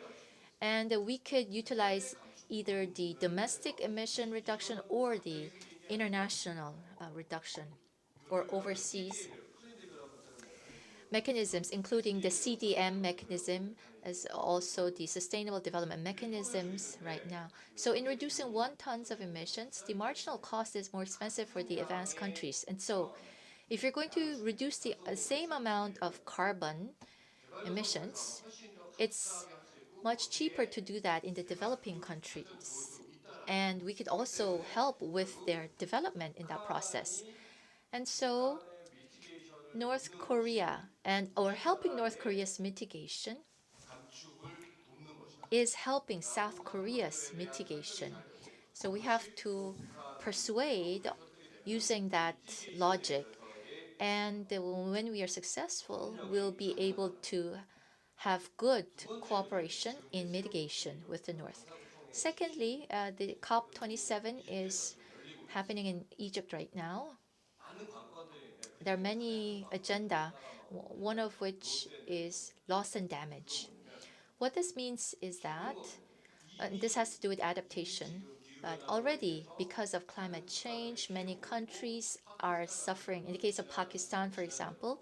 And we could utilize either the domestic emission reduction or the international reduction or overseas mechanisms, including the CDM mechanism, as also the Sustainable Development Mechanisms right now. So in reducing 1 ton of emissions, the marginal cost is more expensive for the advanced countries. And so if you're going to reduce the same amount of carbon emissions, it's much cheaper to do that in the developing countries. And we could also help with their development in that process. And so North Korea or helping North Korea's mitigation is helping South Korea's mitigation. So we have to persuade using that logic. And when we are successful, we'll be able to have good cooperation in mitigation with the North. Secondly, the COP27 is happening in Egypt right now. There are many agenda, one of which is loss and damage. What this means is that, this has to do with adaptation, but already because of climate change, many countries are suffering. In the case of Pakistan, for example,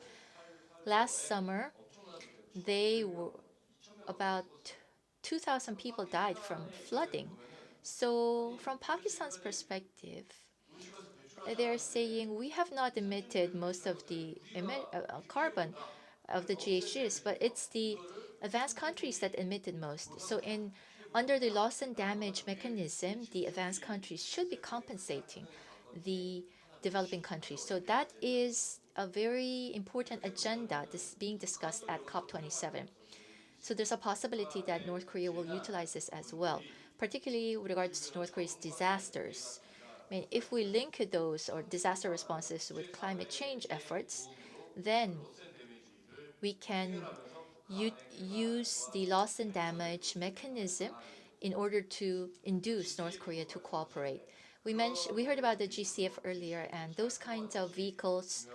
last summer, about 2,000 people died from flooding. So from Pakistan's perspective, they're saying we have not emitted most of the carbon of the GHGs, but it's the advanced countries that emitted most. So under the loss and damage mechanism, the advanced countries should be compensating the developing countries. So that is a very important agenda being discussed at COP27. So there's a possibility that North Korea will utilize this as well, particularly with regards to North Korea's disasters. If we link those or disaster responses with climate change efforts, then we can use the loss and damage mechanism in order to induce North Korea to cooperate. We heard about the GCF earlier, and those kinds of vehicles,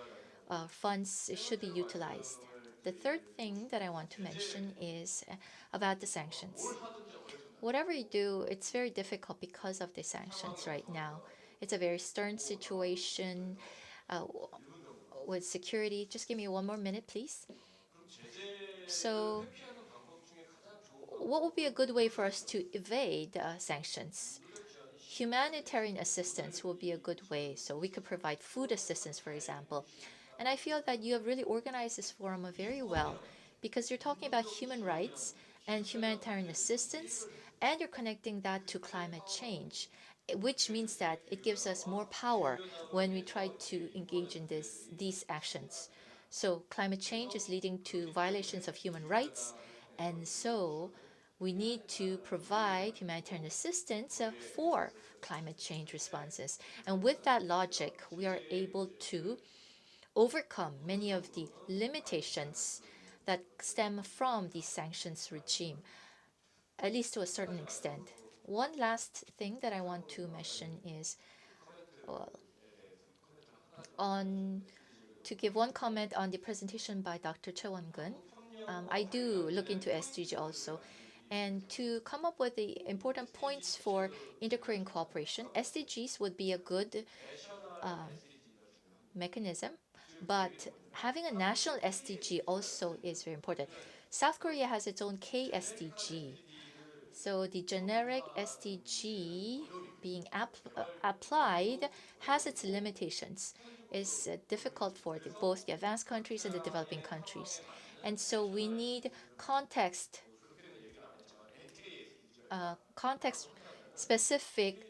funds should be utilized. The third thing that I want to mention is about the sanctions. Whatever you do, it's very difficult because of the sanctions right now. It's a very stern situation with security. Just give me 1 more minute, please. So what would be a good way for us to evade sanctions? Humanitarian assistance will be a good way. So we could provide food assistance, for example. And I feel that you have really organized this forum very well because you're talking about human rights and humanitarian assistance, and you're connecting that to climate change, which means that it gives us more power when we try to engage in these actions. So climate change is leading to violations of human rights, and so we need to provide humanitarian assistance for climate change responses. And with that logic, we are able to overcome many of the limitations that stem from the sanctions regime, at least to a certain extent. One last thing that I want to mention is, to give one comment on the presentation by Dr. Choi Won-gun. I do look into SDG also. And to come up with the important points for inter-Korean cooperation, SDGs would be a good mechanism, but having a national SDG also is very important. South Korea has its own KSDG. So the generic SDG being applied has its limitations. It's difficult for both the advanced countries and the developing countries. And so we need context-specific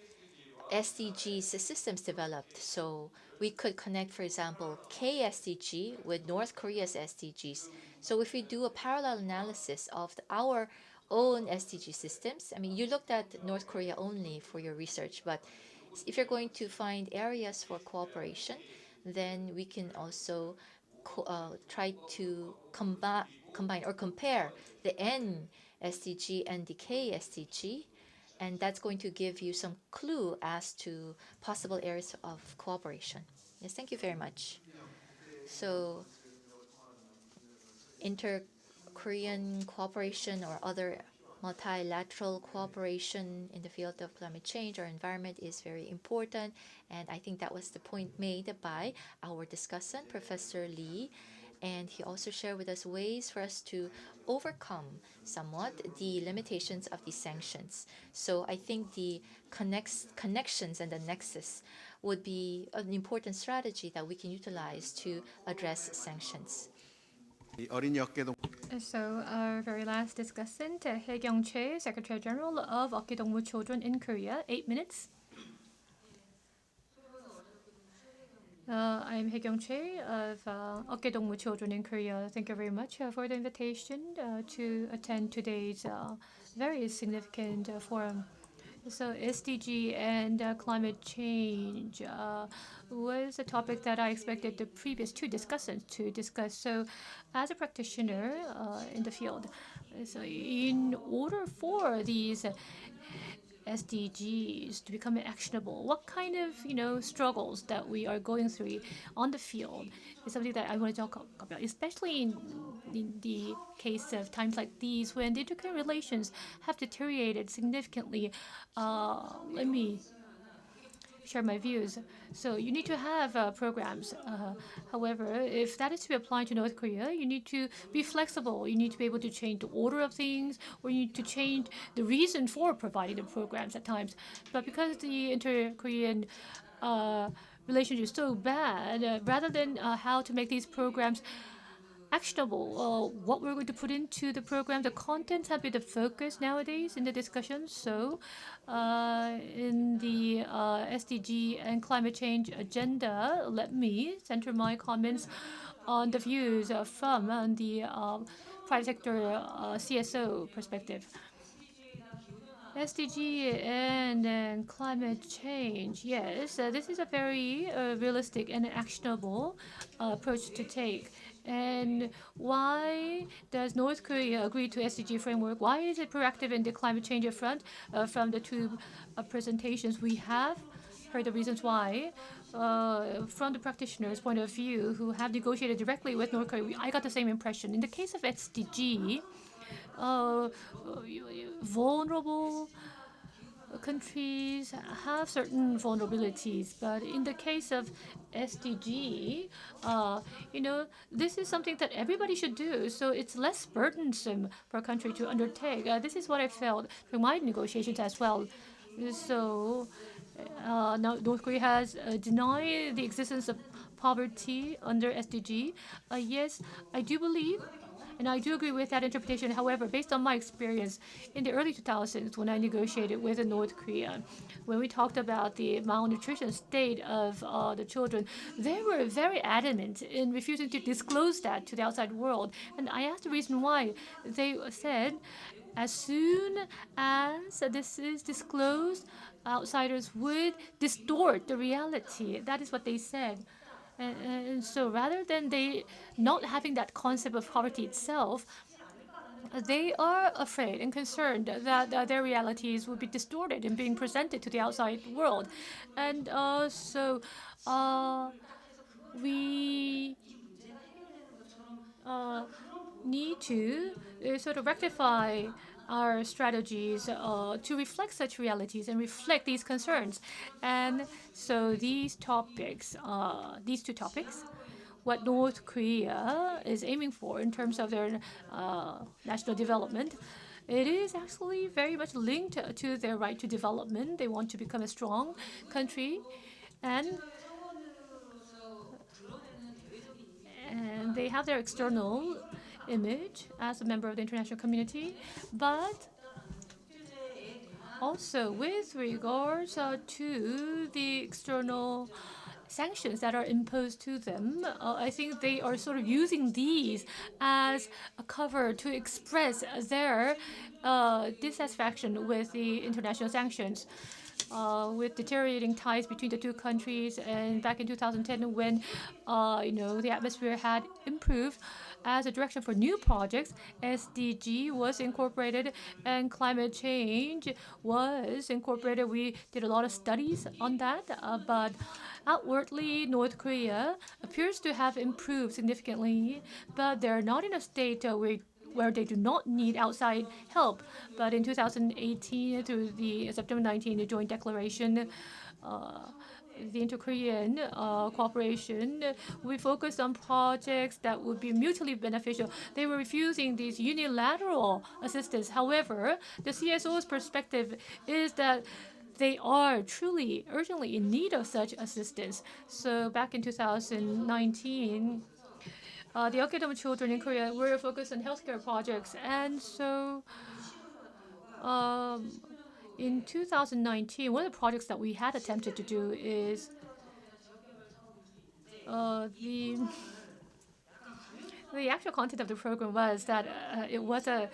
SDGs systems developed. So we could connect, for example, KSDG with North Korea's SDGs. So if we do a parallel analysis of our own SDG systems, I mean, you looked at North Korea only for your research, but if you're going to find areas for cooperation, then we can also try to combine or compare the N SDG and the K SDG, and that's going to give you some clue as to possible areas of cooperation. Yes, thank you very much. So inter-Korean cooperation or other multilateral cooperation in the field of climate change or environment is very important, and I think that was the point made by our discussant, Professor Lee, and he also shared with us ways for us to overcome somewhat the limitations of these sanctions. So I think the connections and the nexus would be an important strategy that we can utilize to address sanctions. So our very last discussant, Hae Kyung-chae, Secretary General of Okkedongmu Children in Korea, 8 minutes. I'm Hae Kyung-chae of Okkedongmu Children in Korea. Thank you very much for the invitation to attend today's very significant forum. So SDG and climate change was a topic that I expected the previous two discussants to discuss. So as a practitioner in the field, so in order for these SDGs to become actionable, what kind of struggles that we are going through on the field is something that I want to talk about, especially in the case of times like these when the interconnected relations have deteriorated significantly. Let me share my views. So you need to have programs. However, if that is to be applied to North Korea, you need to be flexible. You need to be able to change the order of things, or you need to change the reason for providing the programs at times. But because the inter-Korean relationship is so bad, rather than how to make these programs actionable, what we're going to put into the program, the contents have been the focus nowadays in the discussion. So in the SDG and climate change agenda, let me center my comments on the views from the private sector CSO perspective. SDG and climate change, yes, this is a very realistic and actionable approach to take. And why does North Korea agree to SDG framework? Why is it proactive in the climate change front? From the two presentations, we have heard the reasons why. From the practitioner's point of view, who have negotiated directly with North Korea, I got the same impression. In the case of SDG, vulnerable countries have certain vulnerabilities, but in the case of SDG, this is something that everybody should do, so it's less burdensome for a country to undertake. This is what I felt during my negotiations as well. So now North Korea has denied the existence of poverty under SDG. Yes, I do believe, and I do agree with that interpretation. However, based on my experience in the early 2000s when I negotiated with North Korea, when we talked about the malnutrition state of the children, they were very adamant in refusing to disclose that to the outside world. And I asked the reason why. They said, as soon as this is disclosed, outsiders would distort the reality. That is what they said. And so rather than they not having that concept of poverty itself, they are afraid and concerned that their realities will be distorted and being presented to the outside world. And so we need to sort of rectify our strategies to reflect such realities and reflect these concerns. And so these topics, these two topics, what North Korea is aiming for in terms of their national development, it is actually very much linked to their right to development. They want to become a strong country, and they have their external image as a member of the international community, but also with regards to the external sanctions that are imposed to them, I think they are sort of using these as a cover to express their dissatisfaction with the international sanctions. With deteriorating ties between the two countries, and back in 2010, when the atmosphere had improved, as a direction for new projects, SDG was incorporated and climate change was incorporated. We did a lot of studies on that, but outwardly, North Korea appears to have improved significantly, but they're not in a state where they do not need outside help. But in 2018, through the September 19 joint declaration, the inter-Korean cooperation, we focused on projects that would be mutually beneficial. They were refusing these unilateral assistance. However, the CSO's perspective is that they are truly, urgently in need of such assistance. So back in 2019, the Okinawan children in Korea were focused on healthcare projects. And so in 2019, one of the projects that we had attempted to do is the actual content of the program was that it was a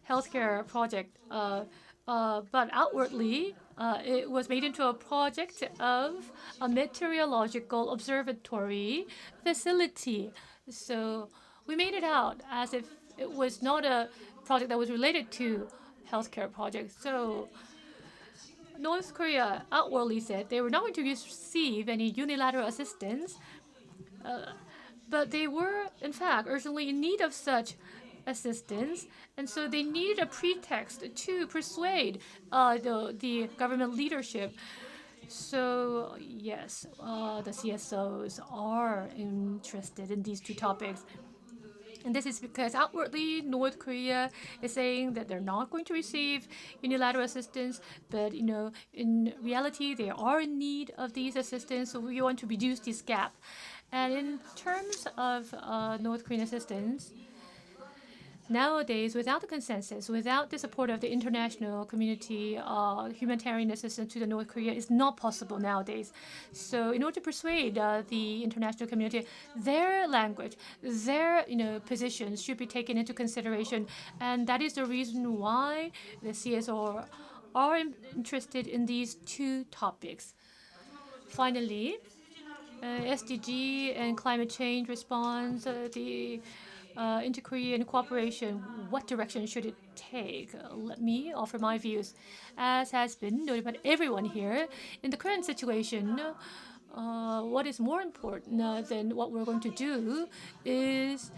healthcare project, but outwardly it was made into a project of a meteorological observatory facility. So we made it out as if it was not a project that was related to healthcare projects. So North Korea outwardly said they were not going to receive any unilateral assistance, but they were, in fact, urgently in need of such assistance, and so they needed a pretext to persuade the government leadership. So yes, the CSOs are interested in these two topics. And this is because outwardly, North Korea is saying that they're not going to receive unilateral assistance, but in reality, they are in need of these assistance. So we want to reduce this gap. And in terms of North Korean assistance, nowadays, without the consensus, without the support of the international community, humanitarian assistance to the North Korea is not possible nowadays. So in order to persuade the international community, their language, their positions should be taken into consideration. And that is the reason why the CSO are interested in these two topics. Finally, SDG and climate change response, the inter-Korean cooperation, what direction should it take? Let me offer my views. As has been noted by everyone here, in the current situation, what is more important than what we're going to do is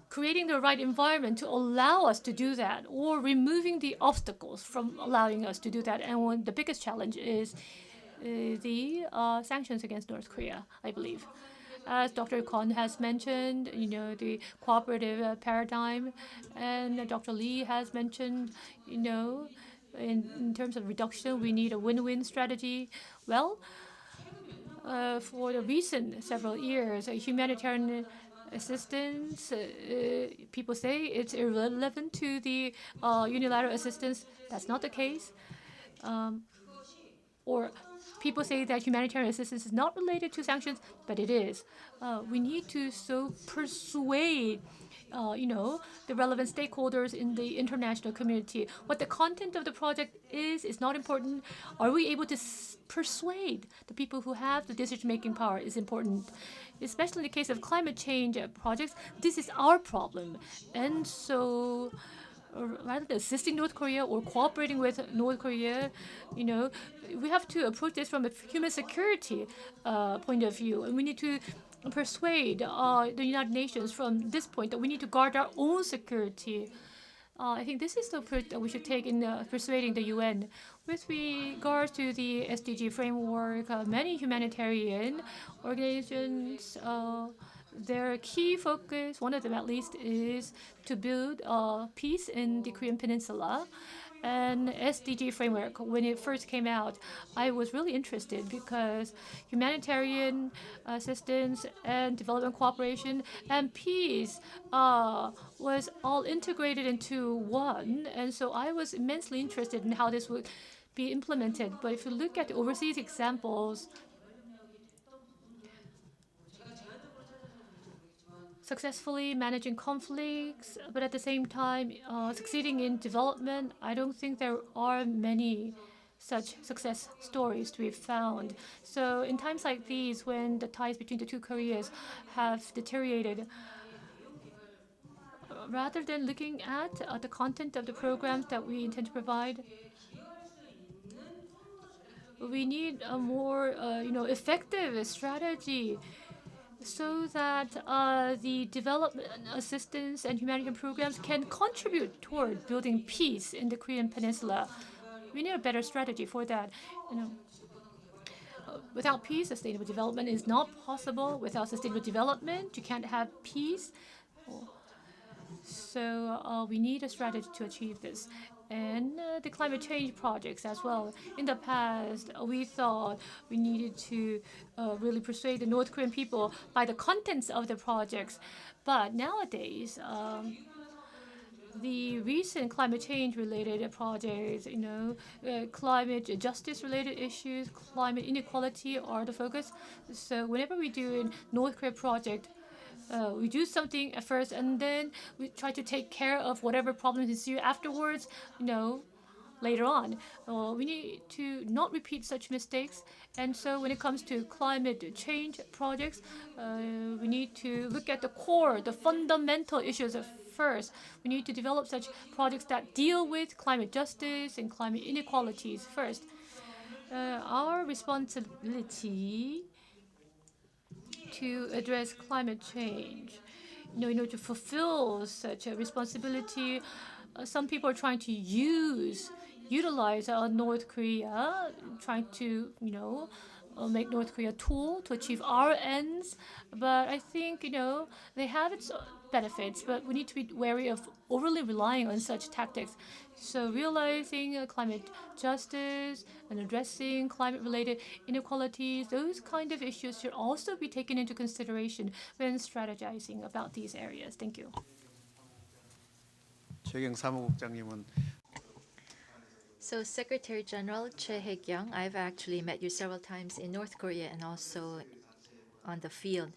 creating the right environment to allow us to do that, or removing the obstacles from allowing us to do that. And the biggest challenge is the sanctions against North Korea, I believe. As Dr. Kwon has mentioned, the cooperative paradigm, and Dr. Lee has mentioned, in terms of reduction, we need a win-win strategy. Well, for the recent several years, humanitarian assistance, people say it's irrelevant to the unilateral assistance. That's not the case. Or people say that humanitarian assistance is not related to sanctions, but it is. We need to persuade, the relevant stakeholders in the international community. What the content of the project is not important. Are we able to persuade the people who have the decision-making power is important. Especially in the case of climate change projects, this is our problem. And so rather than assisting North Korea or cooperating with North Korea, we have to approach this from a human security point of view. And we need to persuade the United Nations from this point that we need to guard our own security. I think this is the approach that we should take in persuading the UN. With regards to the SDG framework, many humanitarian organizations, their key focus, one of them at least, is to build peace in the Korean Peninsula. And SDG framework, when it first came out, I was really interested because humanitarian assistance and development cooperation and peace was all integrated into one. And so I was immensely interested in how this would be implemented. But if you look at the overseas examples, successfully managing conflicts, but at the same time succeeding in development, I don't think there are many such success stories to be found. So in times like these, when the ties between the two Koreas have deteriorated, rather than looking at the content of the programs that we intend to provide, we need a more effective strategy so that the development assistance and humanitarian programs can contribute toward building peace in the Korean Peninsula. We need a better strategy for that. Without peace, sustainable development is not possible. Without sustainable development, you can't have peace. So we need a strategy to achieve this. And the climate change projects as well. In the past, we thought we needed to really persuade the North Korean people by the contents of the projects. But nowadays, the recent climate change related projects, climate justice related issues, climate inequality are the focus. So whenever we do a North Korea project, we do something at first, and then we try to take care of whatever problems ensue afterwards, later on. We need to not repeat such mistakes. And so when it comes to climate change projects, we need to look at the core, the fundamental issues first. We need to develop such projects that deal with climate justice and climate inequalities first. Our responsibility to address climate change, in order to fulfill such a responsibility, some people are trying to utilize North Korea, trying to, make North Korea a tool to achieve our ends. But I think, they have its benefits, but we need to be wary of overly relying on such tactics. So realizing climate justice and addressing climate-related inequalities, those kind of issues should also be taken into consideration when strategizing about these areas. Thank you. 최경 사무국장님은 So Secretary General Choi Hae-kyung, I've actually met you several times in North Korea and also on the field.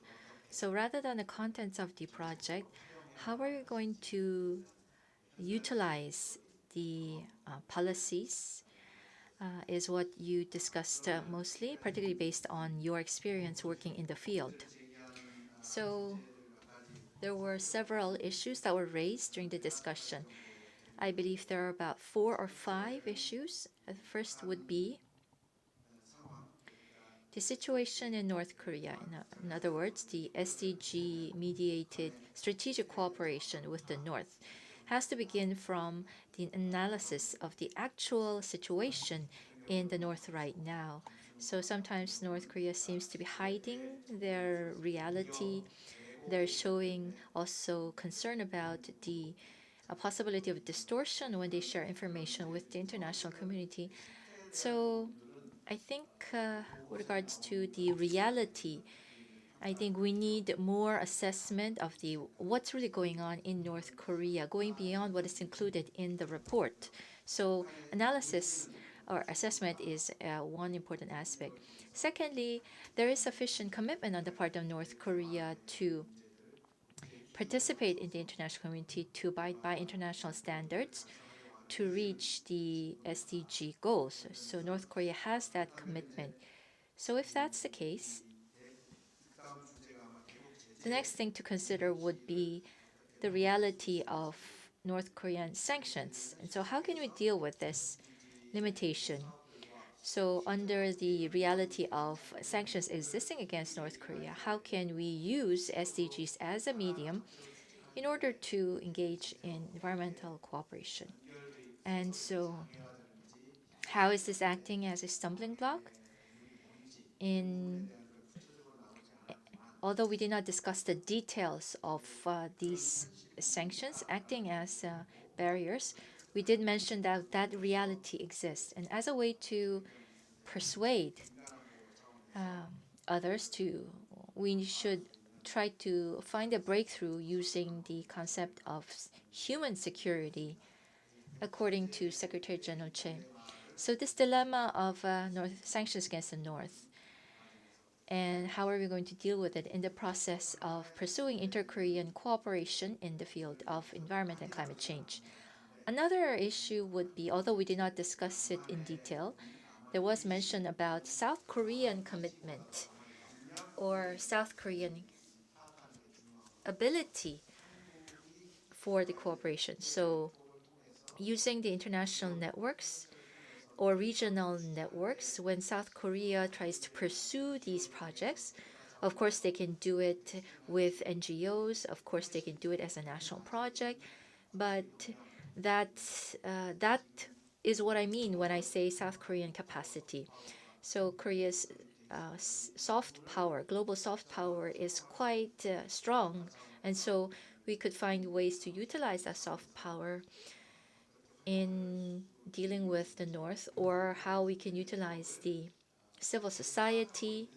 So rather than the contents of the project, how are you going to utilize the policies is what you discussed mostly, particularly based on your experience working in the field. So there were several issues that were raised during the discussion. I believe there are about 4 or 5 issues. The first would be the situation in North Korea. In other words, the SDG-mediated strategic cooperation with the North has to begin from the analysis of the actual situation in the North right now. So sometimes North Korea seems to be hiding their reality. They're showing also concern about the possibility of distortion when they share information with the international community. So I think with regards to the reality, I think we need more assessment of what's really going on in North Korea, going beyond what is included in the report. So analysis or assessment is one important aspect. Secondly, there is sufficient commitment on the part of North Korea to participate in the international community, to abide by international standards, to reach the SDG goals. So North Korea has that commitment. So if that's the case, the next thing to consider would be the reality of North Korean sanctions. And so how can we deal with this limitation? So under the reality of sanctions existing against North Korea, how can we use SDGs as a medium in order to engage in environmental cooperation? And so how is this acting as a stumbling block? Although we did not discuss the details of these sanctions acting as barriers, we did mention that that reality exists. And as a way to persuade others we should try to find a breakthrough using the concept of human security, according to Secretary General Che. So this dilemma of sanctions against the North, and how are we going to deal with it in the process of pursuing inter-Korean cooperation in the field of environment and climate change? Another issue would be, although we did not discuss it in detail, there was mention about South Korean commitment or South Korean ability for the cooperation. So using the international networks or regional networks, when South Korea tries to pursue these projects, of course they can do it with NGOs, of course they can do it as a national project, but that is what I mean when I say South Korean capacity. So Korea's soft power, global soft power, is quite strong, and so we could find ways to utilize that soft power in dealing with the North, or how we can utilize the civil society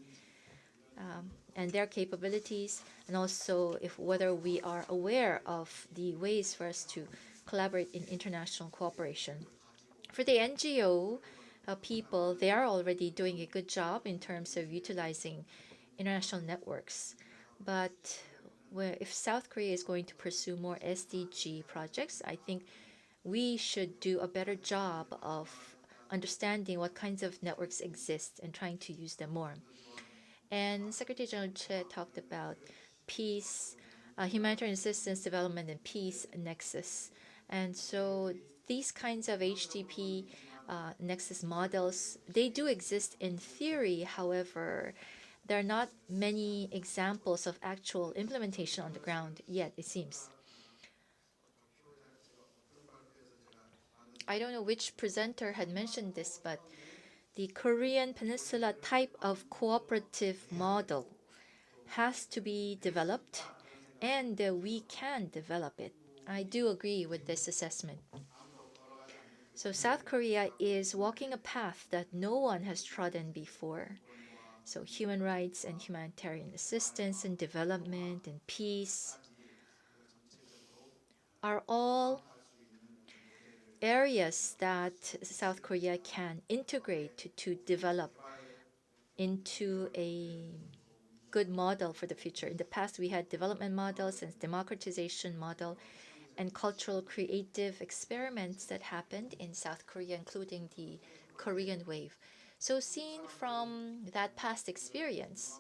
and their capabilities, and also whether we are aware of the ways for us to collaborate in international cooperation. For the NGO people, they are already doing a good job in terms of utilizing international networks. But if South Korea is going to pursue more SDG projects, I think we should do a better job of understanding what kinds of networks exist and trying to use them more. And Secretary General Che talked about peace, humanitarian assistance, development, and peace nexus. And so these kinds of HDP nexus models, they do exist in theory. However, there are not many examples of actual implementation on the ground yet, it seems. I don't know which presenter had mentioned this, but the Korean Peninsula type of cooperative model has to be developed, and we can develop it. I do agree with this assessment. So South Korea is walking a path that no one has trodden before. So human rights and humanitarian assistance and development and peace are all areas that South Korea can integrate to develop into a good model for the future. In the past, we had development models and democratization model and cultural creative experiments that happened in South Korea, including the Korean Wave. So seen from that past experience,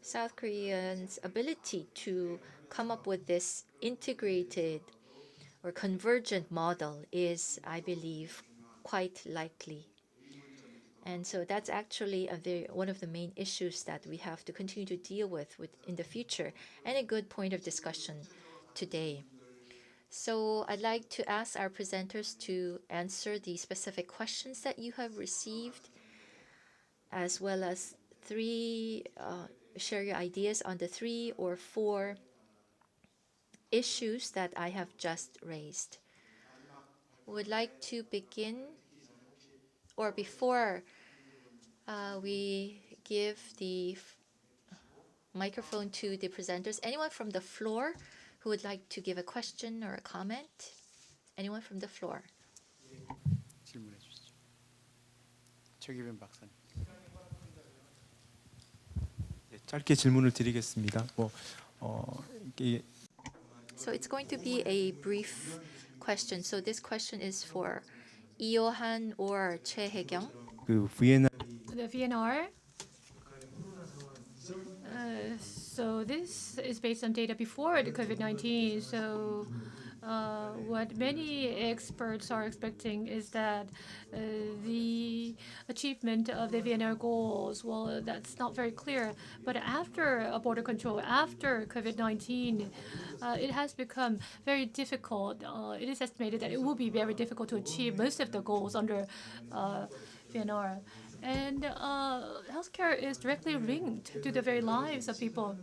South Koreans' ability to come up with this integrated or convergent model is, I believe, quite likely. And so that's actually one of the main issues that we have to continue to deal with in the future, and a good point of discussion today. So I'd like to ask our presenters to answer the specific questions that you have received, as well as share your ideas on the 3 or 4 issues that I have just raised. Would like to begin, or before we give the microphone to the presenters, anyone from the floor who would like to give a question or a comment? Anyone from the floor? 질문해 주시죠. 최기변 박사님. 네, 짧게 질문을 드리겠습니다. So it's going to be a brief question. So this question is for 이호한 or 최혜경. 그 VNR The VNR. So this is based on data before the COVID-19. So what many experts are expecting is that the achievement of the VNR goals, well, that's not very clear. But after border control, after COVID-19, it has become very difficult. It is estimated that it will be very difficult to achieve most of the goals under VNR. And healthcare is directly linked to the very lives of people.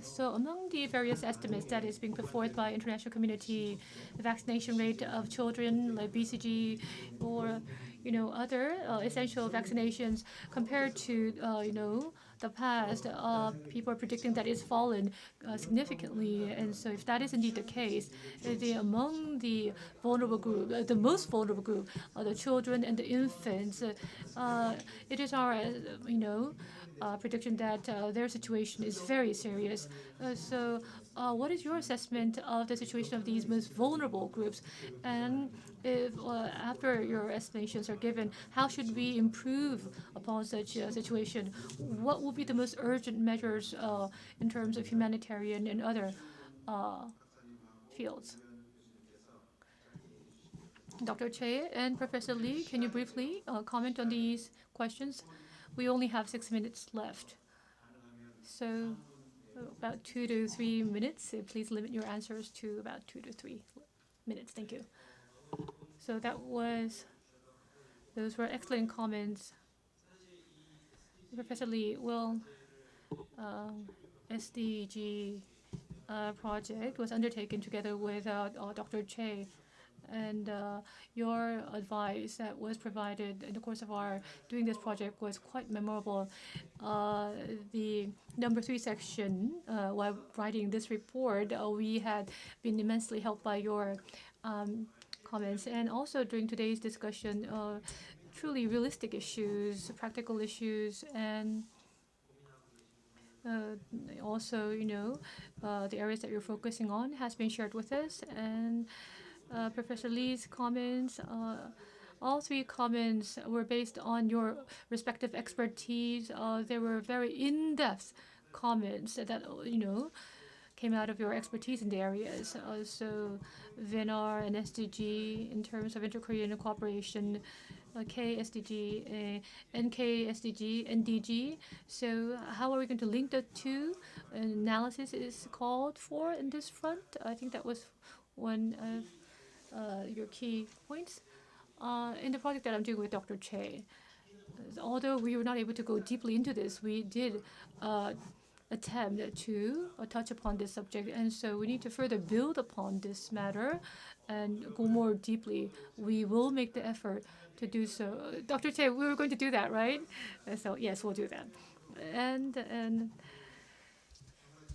So among the various estimates that is being put forth by international community, the vaccination rate of children like BCG or other essential vaccinations compared to the past, people are predicting that it's fallen significantly. And so if that is indeed the case, among the vulnerable group, the most vulnerable group, the children and the infants, it is our prediction that their situation is very serious. So what is your assessment of the situation of these most vulnerable groups? And if, after your estimations are given, how should we improve upon such a situation? What will be the most urgent measures in terms of humanitarian and other fields? Dr. Che and Professor Lee, can you briefly comment on these questions? We only have 6 minutes left. So about 2 to 3 minutes. Please limit your answers to about 2 to 3 minutes. Thank you. So those were excellent comments. Professor Lee, well, SDG project was undertaken together with Dr. Che. And your advice that was provided in the course of our doing this project was quite memorable. The number 3 section, while writing this report, we had been immensely helped by your comments. And also during today's discussion, truly realistic issues, practical issues, and also, the areas that you're focusing on has been shared with us. And Professor Lee's comments, all 3 comments were based on your respective expertise. They were very in-depth comments that, came out of your expertise in the areas. So VNR and SDG in terms of inter-Korean cooperation, KSDG, NKSDG, NDG. So how are we going to link the two? Analysis is called for in this front. I think that was one of your key points. In the project that I'm doing with Dr. Che, although we were not able to go deeply into this, we did attempt to touch upon this subject, and so we need to further build upon this matter and go more deeply. We will make the effort to do so. Dr. Che, we were going to do that, right? So yes, we'll do that. And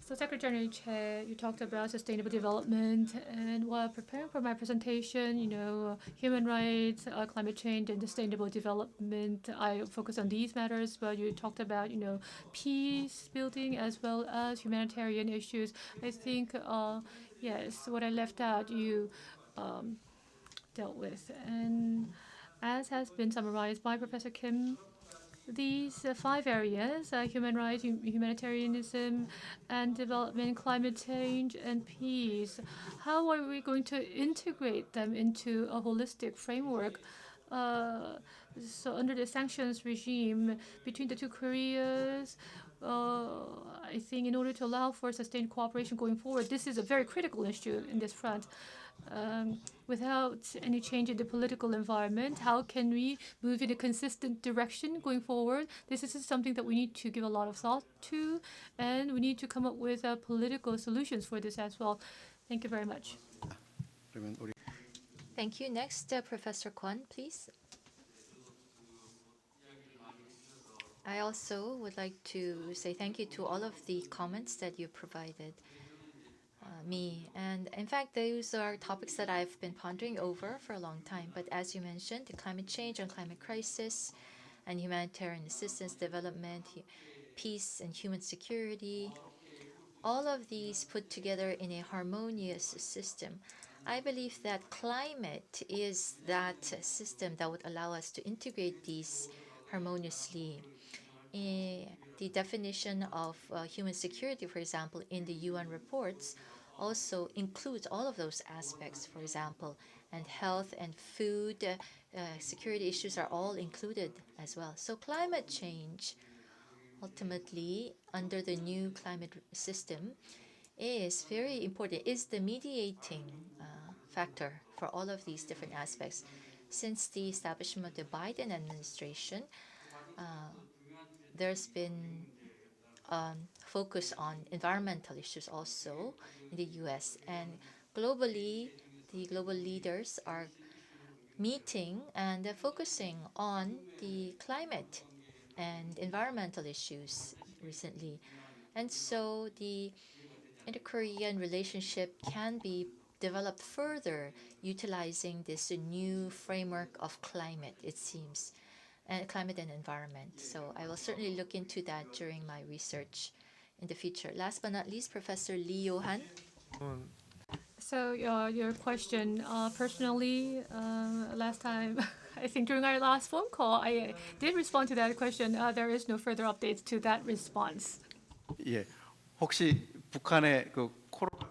so Secretary Che, you talked about sustainable development, and while preparing for my presentation, human rights, climate change, and sustainable development, I focus on these matters, but you talked about, peace building as well as humanitarian issues. I think, yes, what I left out, you dealt with. And as has been summarized by Professor Kim, these 5 areas, human rights, humanitarianism, and development, climate change, and peace, how are we going to integrate them into a holistic framework? So under the sanctions regime between the 2 Koreas, I think in order to allow for sustained cooperation going forward, this is a very critical issue in this front. Without any change in the political environment, how can we move in a consistent direction going forward? This is something that we need to give a lot of thought to, and we need to come up with political solutions for this as well. Thank you very much. Thank you. Next, Professor Kwon, please. I also would like to say thank you to all of the comments that you provided me. And in fact, those are topics that I've been pondering over for a long time. But as you mentioned, the climate change and climate crisis and humanitarian assistance, development, peace and human security, all of these put together in a harmonious system. I believe that climate is that system that would allow us to integrate these harmoniously. The definition of human security, for example, in the UN reports, also includes all of those aspects, for example, and health and food security issues are all included as well. So climate change, ultimately, under the new climate system, is very important, is the mediating factor for all of these different aspects. Since the establishment of the Biden administration, there's been focus on environmental issues also in the U.S. And globally, the global leaders are meeting and focusing on the climate and environmental issues recently. And so the inter-Korean relationship can be developed further utilizing this new framework of climate, it seems, and climate and environment. So I will certainly look into that during my research in the future. Last but not least, Professor Lee Yo-han. So your question, personally, last time, I think during our last phone call, I did respond to that question. There is no further updates to that response. 예, 혹시 북한의 그 코로나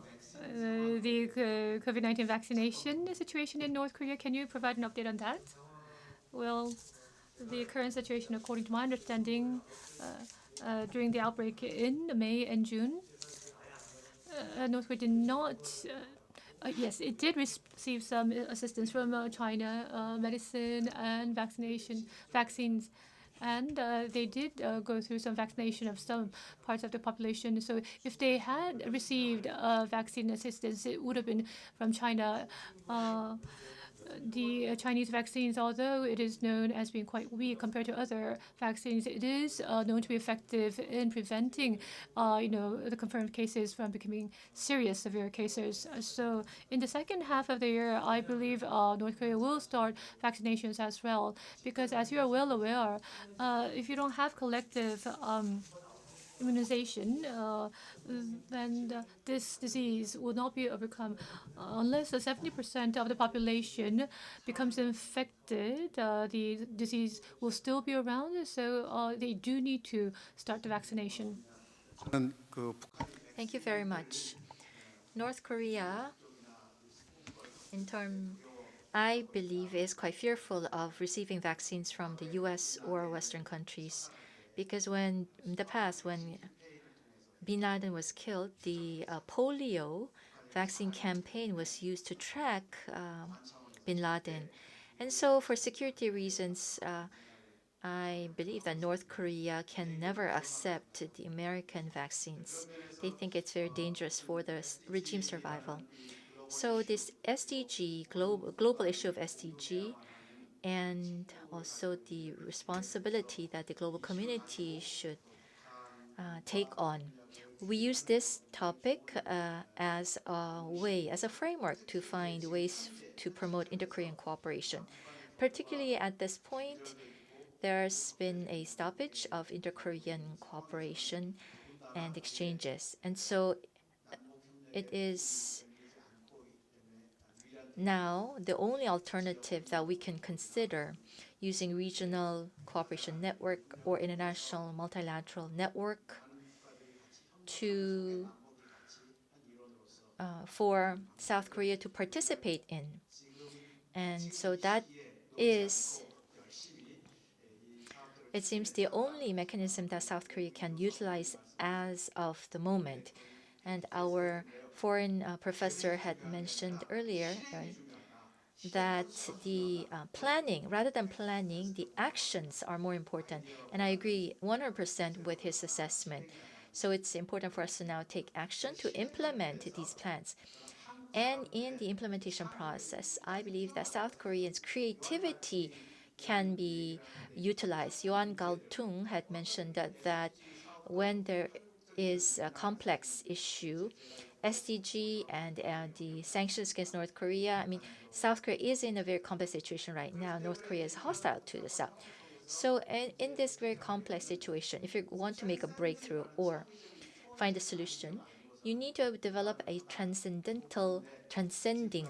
The COVID-19 vaccination situation in North Korea, can you provide an update on that? Well, the current situation, according to my understanding, during the outbreak in May and June, North Korea did not. Yes, it did receive some assistance from China, medicine and vaccines. And they did go through some vaccination of some parts of the population. So if they had received vaccine assistance, it would have been from China. The Chinese vaccines, although it is known as being quite weak compared to other vaccines, it is known to be effective in preventing, the confirmed cases from becoming serious, severe cases. So in the second half of the year, I believe North Korea will start vaccinations as well, because as you are well aware, if you don't have collective immunization, then this disease will not be overcome. Unless 70% of the population becomes infected, the disease will still be around. So they do need to start the vaccination. Thank you very much. North Korea, I believe, is quite fearful of receiving vaccines from the U.S. or Western countries. Because in the past, when Bin Laden was killed, the polio vaccine campaign was used to track Bin Laden. And so for security reasons, I believe that North Korea can never accept the American vaccines. They think it's very dangerous for the regime survival. So this SDG, global issue of SDG, and also the responsibility that the global community should take on. We use this topic as a framework to find ways to promote inter-Korean cooperation. Particularly at this point, there's been a stoppage of inter-Korean cooperation and exchanges. And so it is now the only alternative that we can consider using regional cooperation network or international multilateral network for South Korea to participate in. And so that is, it seems, the only mechanism that South Korea can utilize as of the moment. And our foreign professor had mentioned earlier that the planning, rather than planning, the actions are more important. And I agree 100% with his assessment. So it's important for us to now take action to implement these plans. And in the implementation process, I believe that South Koreans' creativity can be utilized. Yohan Galtung had mentioned that when there is a complex issue, SDG and the sanctions against North Korea, South Korea is in a very complex situation right now. North Korea is hostile to the South. So in this very complex situation, if you want to make a breakthrough or find a solution, you need to develop a transcending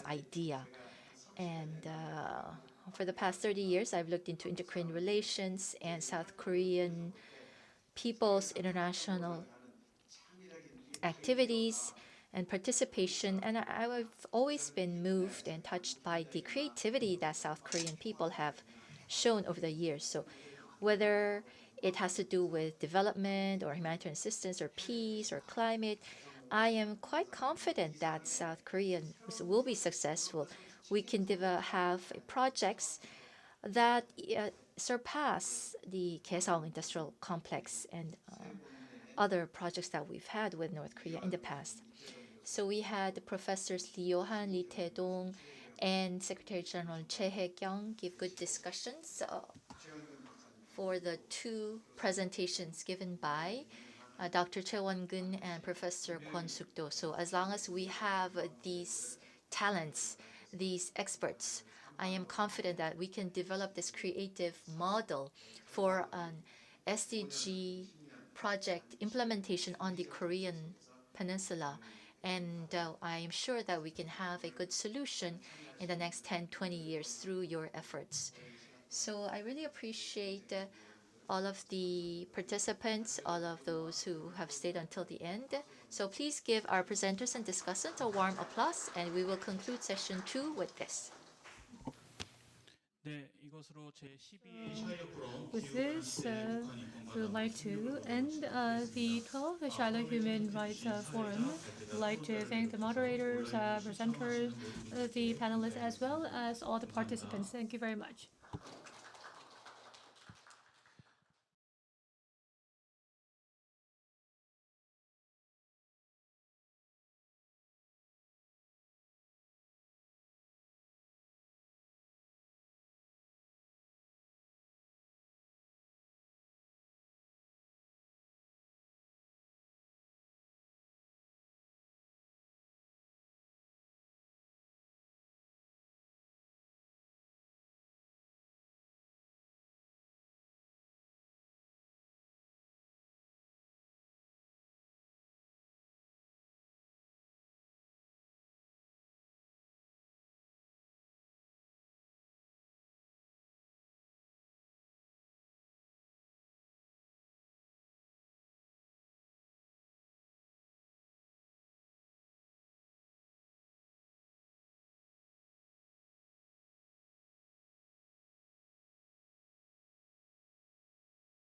idea. And for the past 30 years, I've looked into inter-Korean relations and South Korean people's international activities. and participation. And I've always been moved and touched by the creativity that South Korean people have shown over the years. So whether it has to do with development or humanitarian assistance or peace or climate, I am quite confident that South Koreans will be successful. We can have projects that surpass the 개회사와 industrial complex and other projects that we've had with North Korea in the past. So we had Professors Lee Yo-han, Lee Tae-dong, and Secretary General Choi Hae-kyung give good discussions for the two presentations given by Dr. Choi Won-gun and Professor Kwon Suk-do. So as long as we have these talents, these experts, I am confident that we can develop this creative model for an SDG project implementation on the Korean Peninsula. And I am sure that we can have a good solution in the next 10, 20 years through your efforts. So I really appreciate all of the participants, all of those who have stayed until the end. So please give our presenters and discussants a warm applause, and we will conclude session 2 with this. With this, we would like to end the 12th Chaillot Human Rights Forum. We'd like to thank the moderators, presenters, the panelists, as well as all the participants. Thank you very much.